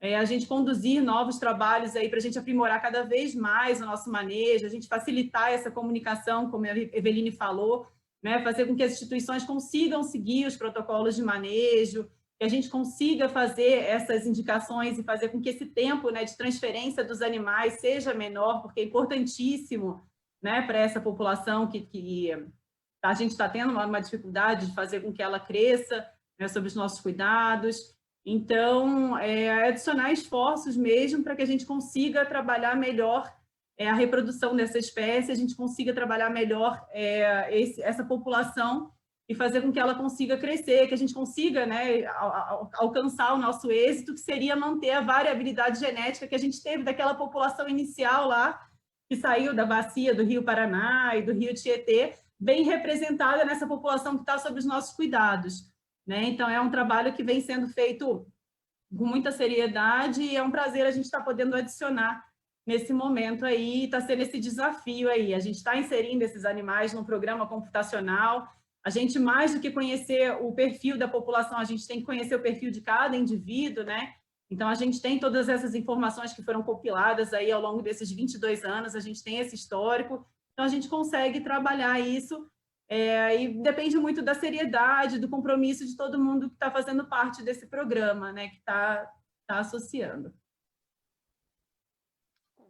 a gente conduzir novos trabalhos aí para a gente aprimorar cada vez mais o nosso manejo, a gente facilitar essa comunicação, como a Eveline falou, né, fazer com que as instituições consigam seguir os protocolos de manejo, que a gente consiga fazer essas indicações e fazer com que esse tempo, né, de transferência dos animais seja menor, porque é importantíssimo, né, para essa população que a gente está tendo uma dificuldade de fazer com que ela cresça, né, sob os nossos cuidados. Então, adicionar esforços mesmo para que a gente consiga trabalhar melhor a reprodução dessa espécie, a gente consiga trabalhar melhor essa população e fazer com que ela consiga crescer, que a gente consiga, né, alcançar o nosso êxito, que seria manter a variabilidade genética que a gente teve daquela população inicial lá, que saiu da bacia do Rio Paraná e do Rio Tietê, bem representada nessa população que está sob os nossos cuidados, né? Então, é um trabalho que vem sendo feito com muita seriedade e é um prazer a gente estar podendo adicionar nesse momento aí, está sendo esse desafio aí. A gente está inserindo esses animais no programa computacional. A gente, mais do que conhecer o perfil da população, a gente tem que conhecer o perfil de cada indivíduo, né? Então, a gente tem todas essas informações que foram compiladas aí ao longo desses 22 anos, a gente tem esse histórico, então a gente consegue trabalhar isso, e depende muito da seriedade, do compromisso de todo mundo que está fazendo parte desse programa, né? Que está associando.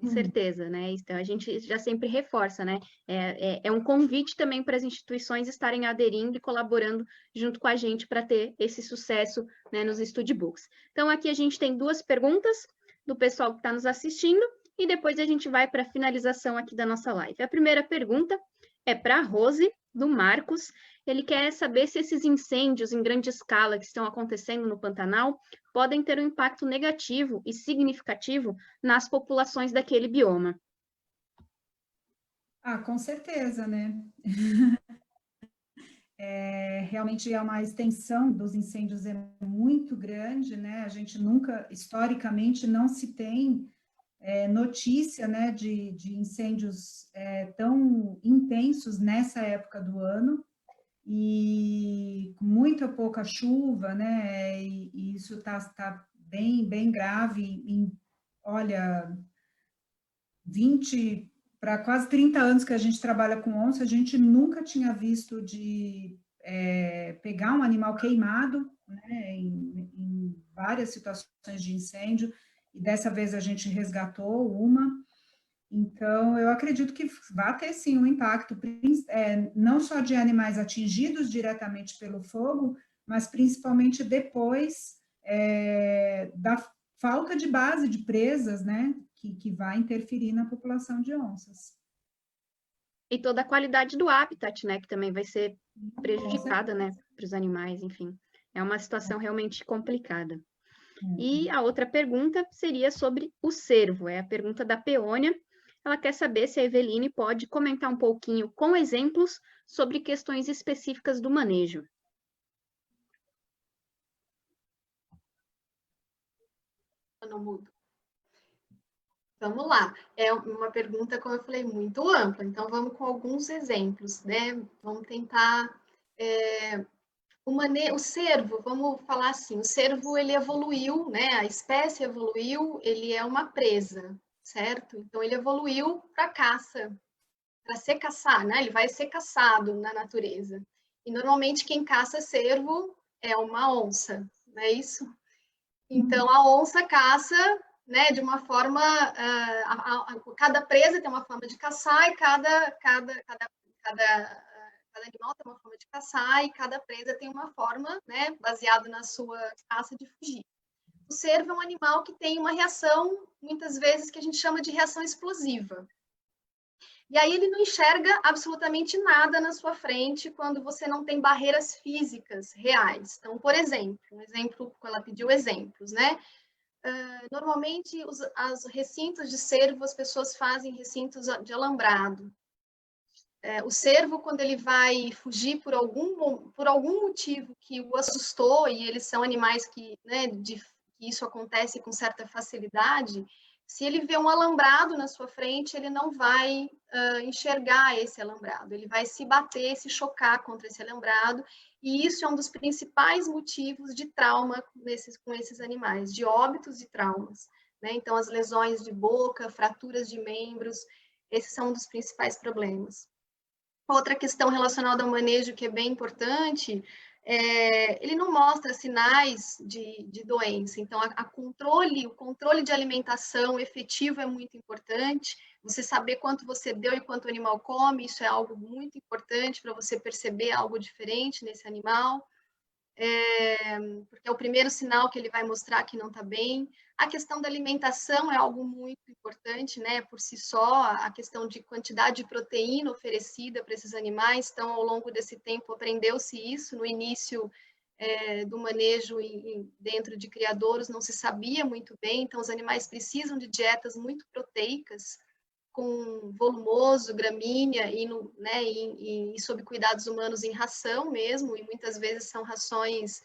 Com certeza, né? Então, a gente já sempre reforça, né? É um convite também para as instituições estarem aderindo e colaborando junto com a gente para ter esse sucesso, né, nos studbooks. Então, aqui a gente tem 2 perguntas do pessoal que está nos assistindo e depois a gente vai para a finalização aqui da nossa live. A primeira pergunta é para a Rose, do Marcos. Ele quer saber se esses incêndios em grande escala que estão acontecendo no Pantanal podem ter um impacto negativo e significativo nas populações daquele bioma. Com certeza, né? Realmente é uma extensão dos incêndios é muito grande, né? A gente nunca, historicamente, não se tem notícia, né, de incêndios tão intensos nessa época do ano, e com muita pouca chuva, né, e isso tá bem grave. Olha, 20 para quase 30 anos que a gente trabalha com onça, a gente nunca tinha visto de pegar um animal queimado, né, em várias situações de incêndio, e dessa vez a gente resgatou uma. Então, eu acredito que vai ter, sim, um impacto, não só de animais atingidos diretamente pelo fogo, mas principalmente depois da falta de base de presas, né, que vai interferir na população de onças. E toda a qualidade do habitat, né, que também vai ser prejudicada, né, para os animais, enfim. É uma situação realmente complicada. E a outra pergunta seria sobre o cervo, é a pergunta da Peônia. Ela quer saber se a Eveline pode comentar um pouquinho com exemplos sobre questões específicas do manejo. Não mudo. Vamos lá. É uma pergunta, como eu falei, muito ampla. Então, vamos com alguns exemplos, né? Vamos tentar... O cervo, vamos falar assim, o cervo, ele evoluiu, né? A espécie evoluiu, ele é uma presa, certo? Então, ele evoluiu para caça, para ser caçado, né? Ele vai ser caçado na natureza. E, normalmente, quem caça cervo é uma onça, não é isso? Então, a onça caça, né, de uma forma... cada presa tem uma forma de caçar e cada animal tem uma forma de caçar e cada presa tem uma forma, né, baseada na sua caça, de fugir. O cervo é um animal que tem uma reação, muitas vezes, que a gente chama de reação explosiva. E aí ele não enxerga absolutamente nada na sua frente quando você não tem barreiras físicas reais. Então, por exemplo, ela pediu exemplos, né? Normalmente, os recintos de cervo, as pessoas fazem recintos de alambrado. o cervo, quando ele vai fugir por algum motivo que o assustou, e eles são animais que, né, que isso acontece com certa facilidade, se ele vê um alambrado na sua frente, ele não vai enxergar esse alambrado, ele vai se bater, se chocar contra esse alambrado, e isso é um dos principais motivos de trauma com esses animais, de óbitos e traumas, né? Então, as lesões de boca, fraturas de membros, esses são um dos principais problemas. Outra questão relacionada ao manejo que é bem importante, ele não mostra sinais de doença, então o controle de alimentação efetivo é muito importante, você saber quanto você deu e quanto o animal come, isso é algo muito importante para você perceber algo diferente nesse animal, porque é o primeiro sinal que ele vai mostrar que não está bem. A questão da alimentação é algo muito importante, né? Por si só, a questão de quantidade de proteína oferecida para esses animais. Então, ao longo desse tempo, aprendeu-se isso. No início do manejo dentro de criadouros, não se sabia muito bem. Então, os animais precisam de dietas muito proteicas, com volumoso, gramínea e sob cuidados humanos em ração mesmo, e muitas vezes são rações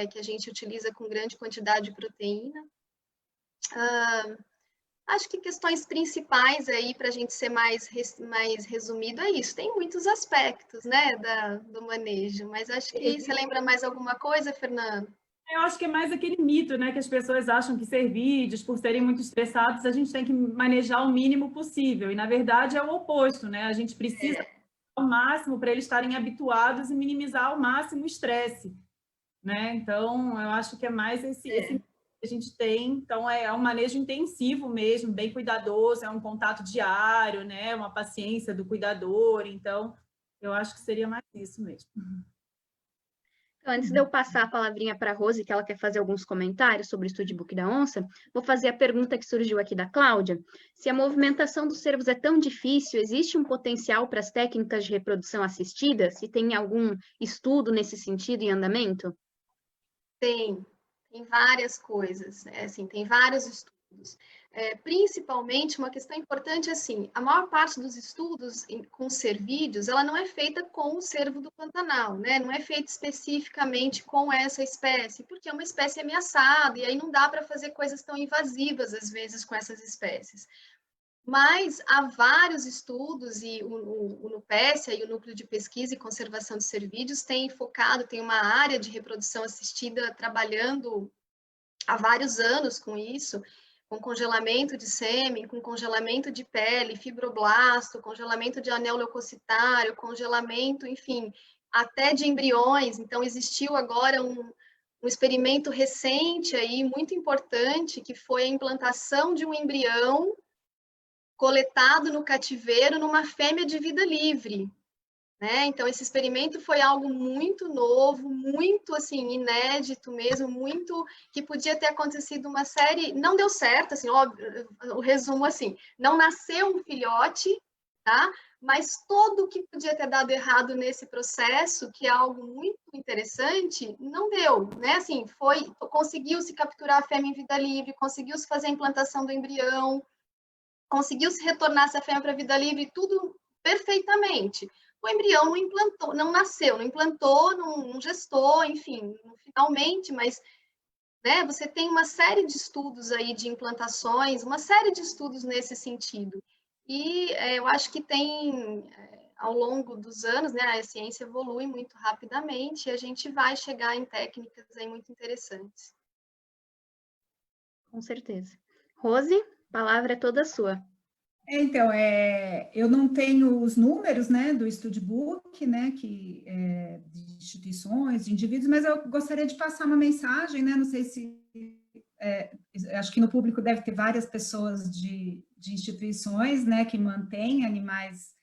que a gente utiliza com grande quantidade de proteína. Acho que questões principais aí, para a gente ser mais resumido, é isso. Tem muitos aspectos, né, do manejo, mas acho que você lembra mais alguma coisa, Fernando? Eu acho que é mais aquele mito, né, que as pessoas acham que cervídeos, por serem muito estressados, a gente tem que manejar o mínimo possível. E, na verdade, é o oposto, né? A gente precisa ao máximo para eles estarem habituados e minimizar ao máximo o estresse, né? Então, eu acho que é mais esse que a gente tem. Então, é um manejo intensivo mesmo, bem cuidadoso, é um contato diário, né? Uma paciência do cuidador. Então, eu acho que seria mais isso mesmo. Então, antes de eu passar a palavrinha para a Rose, que ela quer fazer alguns comentários sobre o Studbook da onça, vou fazer a pergunta que surgiu aqui da Cláudia. Se a movimentação dos cervos é tão difícil, existe um potencial para as técnicas de reprodução assistida? Se tem algum estudo nesse sentido em andamento? Tem várias coisas, né? Assim, tem vários estudos. Principalmente, uma questão importante, assim, a maior parte dos estudos com cervídeos, ela não é feita com o cervo do Pantanal, né? Não é feita especificamente com essa espécie, porque é uma espécie ameaçada, e aí não dá para fazer coisas tão invasivas, às vezes, com essas espécies. Mas há vários estudos, e o NUPESA e o Núcleo de Pesquisa e Conservação de Cervídeos tem uma área de reprodução assistida trabalhando há vários anos com isso, com congelamento de sêmen, com congelamento de pele, fibroblasto, congelamento de anel leucocitário, congelamento, enfim, até de embriões. Então, existiu agora um experimento recente aí, muito importante, que foi a implantação de um embrião coletado no cativeiro numa fêmea de vida livre, né? Então, esse experimento foi algo muito novo, muito, assim, inédito mesmo, muito que podia ter acontecido uma série, não deu certo, assim, óbvio, o resumo, assim, não nasceu um filhote, tá? Mas tudo que podia ter dado errado nesse processo, que é algo muito interessante, não deu, né? Assim, conseguiu-se capturar a fêmea em vida livre, conseguiu-se fazer a implantação do embrião, conseguiu-se retornar essa fêmea para a vida livre, tudo perfeitamente. O embrião não implantou, não nasceu, não implantou, não gestou, enfim, finalmente, mas, né, você tem uma série de estudos aí de implantações, uma série de estudos nesse sentido. E eu acho que ao longo dos anos, né, a ciência evolui muito rapidamente e a gente vai chegar em técnicas aí muito interessantes. Com certeza. Rose, a palavra é toda sua. Então, eu não tenho os números, né, do Studbook, né, de instituições, de indivíduos, mas eu gostaria de passar uma mensagem, né, não sei se, acho que no público deve ter várias pessoas de instituições, né, que mantêm animais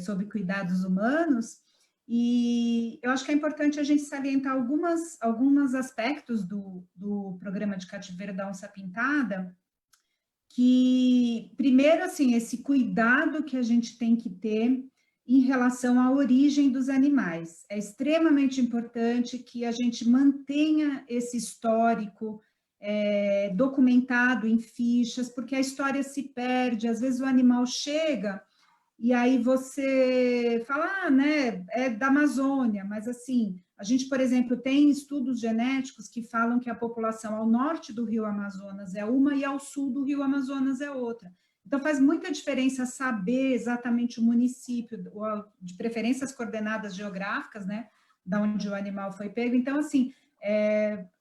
sob cuidados humanos, e eu acho que é importante a gente salientar alguns aspectos do programa de cativeiro da onça pintada, que, primeiro, assim, esse cuidado que a gente tem que ter em relação à origem dos animais. É extremamente importante que a gente mantenha esse histórico documentado em fichas, porque a história se perde, às vezes o animal chega e aí você fala, né, é da Amazônia, mas assim, a gente, por exemplo, tem estudos genéticos que falam que a população ao norte do Rio Amazonas é uma e ao sul do Rio Amazonas é outra. Então, faz muita diferença saber exatamente o município, de preferência as coordenadas geográficas, né, da onde o animal foi pego. Então, assim,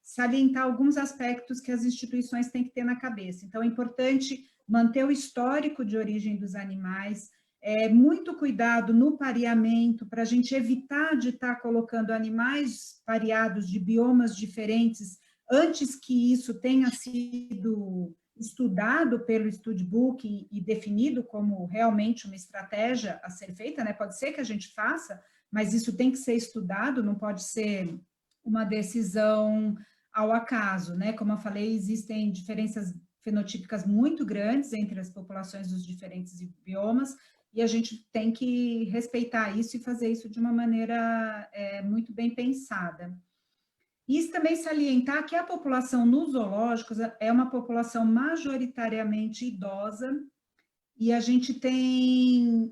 salientar alguns aspectos que as instituições têm que ter na cabeça. Então, é importante manter o histórico de origem dos animais, muito cuidado no pareamento, para a gente evitar de estar colocando animais pareados de biomas diferentes, antes que isso tenha sido estudado pelo Studbook e definido como realmente uma estratégia a ser feita, né? Pode ser que a gente faça, mas isso tem que ser estudado, não pode ser uma decisão ao acaso, né? Como eu falei, existem diferenças fenotípicas muito grandes entre as populações dos diferentes biomas, e a gente tem que respeitar isso e fazer isso de uma maneira muito bem pensada. Isso também salientar que a população nos zoológicos é uma população majoritariamente idosa, e a gente tem...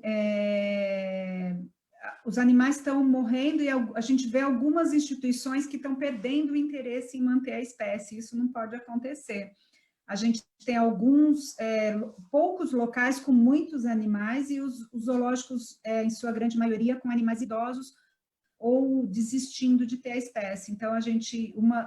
os animais estão morrendo e a gente vê algumas instituições que estão perdendo o interesse em manter a espécie. Isso não pode acontecer. A gente tem poucos locais com muitos animais e os zoológicos, em sua grande maioria, com animais idosos ou desistindo de ter a espécie. Então,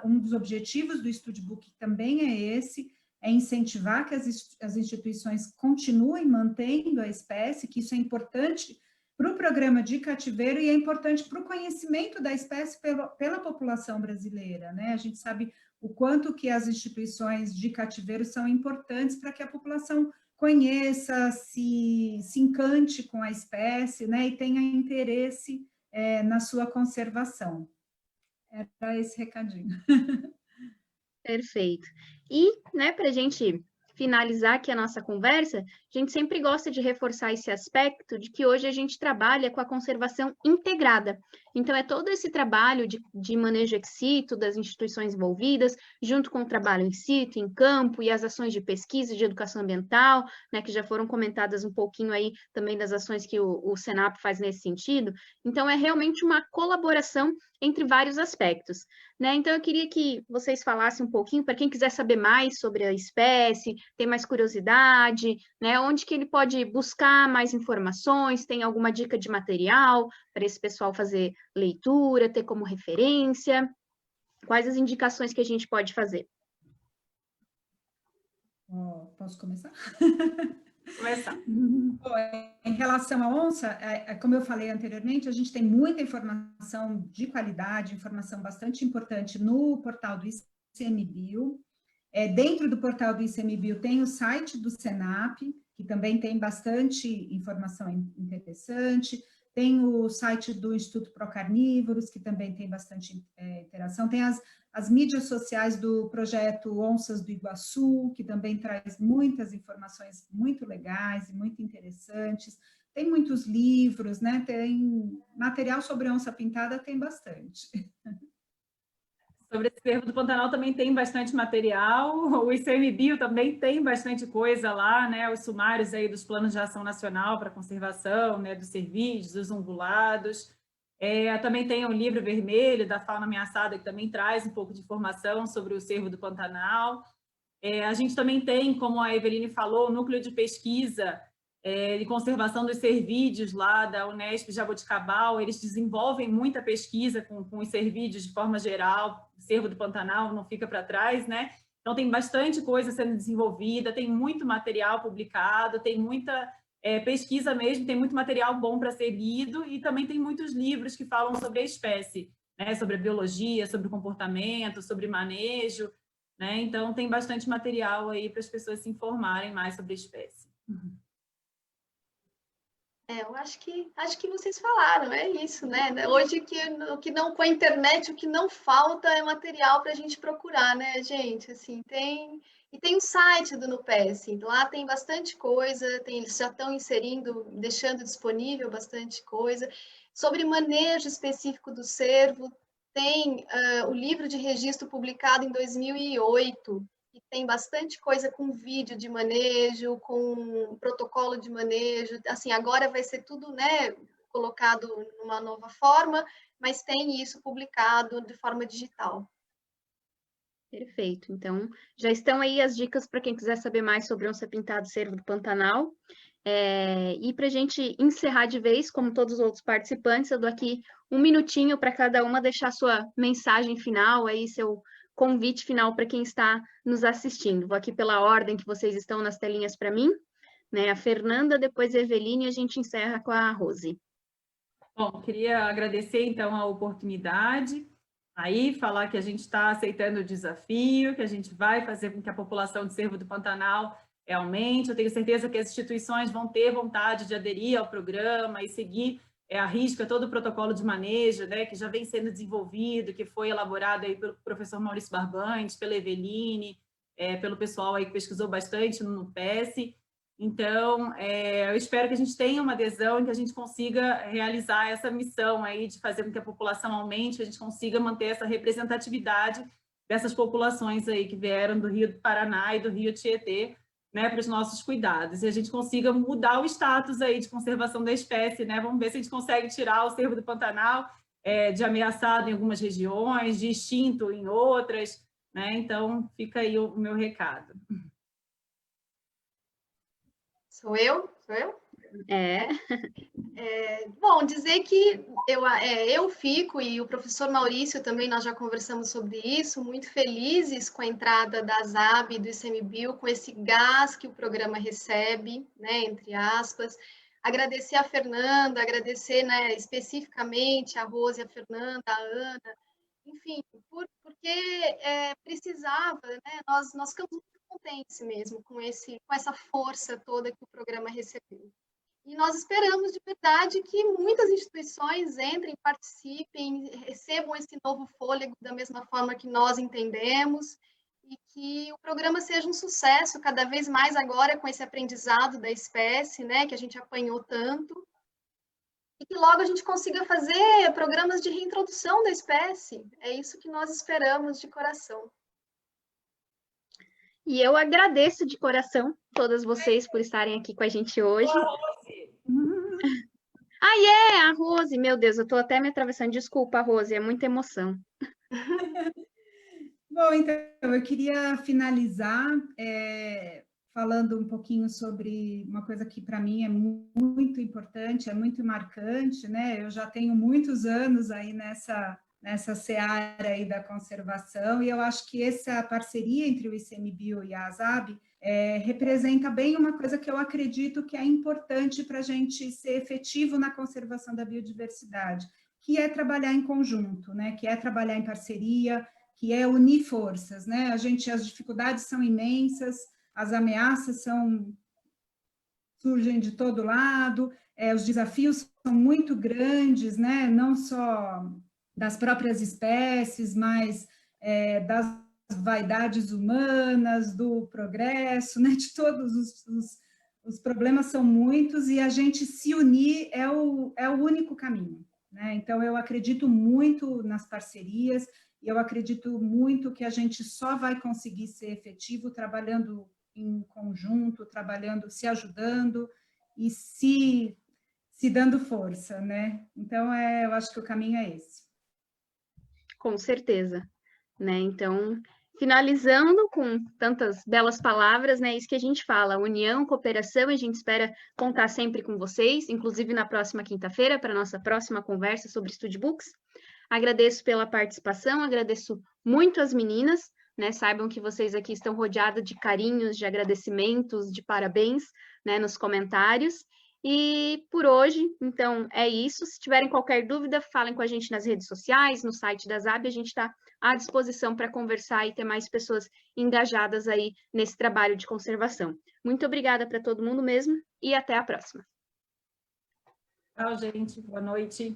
um dos objetivos do Studbook também é esse, é incentivar que as instituições continuem mantendo a espécie, que isso é importante para o programa de cativeiro e é importante para o conhecimento da espécie pela população brasileira, né? A gente sabe o quanto que as instituições de cativeiro são importantes para que a população conheça, se encante com a espécie, né, e tenha interesse na sua conservação. Era esse recadinho. Perfeito. E, né, para a gente finalizar aqui a nossa conversa, a gente sempre gosta de reforçar esse aspecto de que hoje a gente trabalha com a conservação integrada. Então, é todo esse trabalho de manejo ex situ das instituições envolvidas, junto com o trabalho in situ, em campo, e as ações de pesquisa, de educação ambiental, né, que já foram comentadas um pouquinho aí também das ações que o Senap faz nesse sentido. Então, é realmente uma colaboração entre vários aspectos, né? Então, eu queria que vocês falassem um pouquinho, para quem quiser saber mais sobre a espécie, tem mais curiosidade, né? Onde que ele pode buscar mais informações, tem alguma dica de material para esse pessoal fazer leitura, ter como referência? Quais as indicações que a gente pode fazer? Posso começar? Começar. Bom, em relação à onça, como eu falei anteriormente, a gente tem muita informação de qualidade, informação bastante importante no portal do ICMBio. Dentro do portal do ICMBio tem o site do Senap, que também tem bastante informação interessante, tem o site do Instituto Procarnívoros, que também tem bastante interação, tem as mídias sociais do projeto Onças do Iguaçu, que também traz muitas informações muito legais e muito interessantes, tem muitos livros, né? Tem material sobre onça pintada, tem bastante. Sobre esse cervo do Pantanal também tem bastante material, o ICMBio também tem bastante coisa lá, né? Os sumários aí dos planos de ação nacional para conservação, né? Dos cervídeos, dos ungulados. Também tem um livro vermelho da fauna ameaçada, que também traz um pouco de informação sobre o cervo do Pantanal. A gente também tem, como a Eveline falou, o núcleo de pesquisa de conservação dos cervídeos lá da Unesp Jaboticabal. Eles desenvolvem muita pesquisa com os cervídeos de forma geral, o cervo do Pantanal não fica para trás, né? Então tem bastante coisa sendo desenvolvida, tem muito material publicado, tem muita pesquisa mesmo, tem muito material bom para ser lido e também tem muitos livros que falam sobre a espécie, né? Sobre a biologia, sobre o comportamento, sobre manejo, né? Então tem bastante material aí para as pessoas se informarem mais sobre a espécie. Eu acho que vocês falaram, é isso, né? Hoje, o que não, com a internet, o que não falta é material para a gente procurar, né, gente? Assim, e tem o site do NUPES, assim, lá tem bastante coisa, eles já estão deixando disponível bastante coisa. Sobre manejo específico do cervo, tem o livro de registro publicado em 2008, e tem bastante coisa com vídeo de manejo, com protocolo de manejo. Assim, agora vai ser tudo, né, colocado numa nova forma, mas tem isso publicado de forma digital. Perfeito. Então, já estão aí as dicas para quem quiser saber mais sobre onça pintada cervo do Pantanal. E para a gente encerrar de vez, como todos os outros participantes, eu dou aqui um minutinho para cada uma deixar sua mensagem final, aí seu convite final para quem está nos assistindo. Vou aqui pela ordem que vocês estão nas telinhas para mim, né? A Fernanda, depois a Eveline e a gente encerra com a Rose. Bom, queria agradecer, então, a oportunidade, aí falar que a gente está aceitando o desafio, que a gente vai fazer com que a população de cervo do Pantanal aumente. Eu tenho certeza que as instituições vão ter vontade de aderir ao programa e seguir à risca todo o protocolo de manejo, né, que já vem sendo desenvolvido, que foi elaborado aí pelo professor Maurício Barbantes, pela Eveline, pelo pessoal aí que pesquisou bastante no NUPES. Então, eu espero que a gente tenha uma adesão e que a gente consiga realizar essa missão aí de fazer com que a população aumente, que a gente consiga manter essa representatividade dessas populações aí que vieram do Rio do Paraná e do Rio Tietê, né, para os nossos cuidados, e a gente consiga mudar o status aí de conservação da espécie, né? Vamos ver se a gente consegue tirar o cervo do Pantanal de ameaçado em algumas regiões, de extinto em outras, né? Então, fica aí o meu recado. Sou eu? Bom, dizer que eu fico, e o professor Maurício também, nós já conversamos sobre isso, muito felizes com a entrada da ASAB e do ICMBio, com esse gás que o programa recebe, né, entre aspas. Agradecer a Fernanda, agradecer, né, especificamente a Rose, a Fernanda, a Ana, enfim, porque precisava, né, nós ficamos muito contentes mesmo com essa força toda que o programa recebeu. E nós esperamos de verdade que muitas instituições entrem, participem, recebam esse novo fôlego da mesma forma que nós entendemos e que o programa seja um sucesso cada vez mais agora com esse aprendizado da espécie, né, que a gente apanhou tanto, e que logo a gente consiga fazer programas de reintrodução da espécie. É isso que nós esperamos de coração. E eu agradeço de coração todas vocês por estarem aqui com a gente hoje. A Rose, meu Deus, eu estou até me atravessando. Desculpa, Rose, é muita emoção. Bom, então, eu queria finalizar falando um pouquinho sobre uma coisa que para mim é muito importante, é muito marcante, né? Eu já tenho muitos anos aí nessa seara aí da conservação, e eu acho que essa parceria entre o ICMBio e a ASAB representa bem uma coisa que eu acredito que é importante para a gente ser efetivo na conservação da biodiversidade, que é trabalhar em conjunto, né? Que é trabalhar em parceria, que é unir forças, né? As dificuldades são imensas, as ameaças surgem de todo lado, os desafios são muito grandes, né? Não só das próprias espécies, mas das vaidades humanas, do progresso, né? De todos os problemas são muitos, e a gente se unir é o único caminho, né? Então, eu acredito muito nas parcerias, e eu acredito muito que a gente só vai conseguir ser efetivo trabalhando em conjunto, trabalhando, se ajudando e se dando força, né? Então, eu acho que o caminho é esse. Com certeza, né? Então, finalizando com tantas belas palavras, né? Isso que a gente fala, união, cooperação, a gente espera contar sempre com vocês, inclusive na próxima quinta-feira, para a nossa próxima conversa sobre Studybooks. Agradeço pela participação, agradeço muito as meninas, né? Saibam que vocês aqui estão rodeadas de carinhos, de agradecimentos, de parabéns, né? Nos comentários. E por hoje, então, é isso. Se tiverem qualquer dúvida, falem com a gente nas redes sociais, no site da ASAB, a gente está à disposição para conversar e ter mais pessoas engajadas aí nesse trabalho de conservação. Muito obrigada para todo mundo mesmo e até a próxima. Tchau, gente. Boa noite.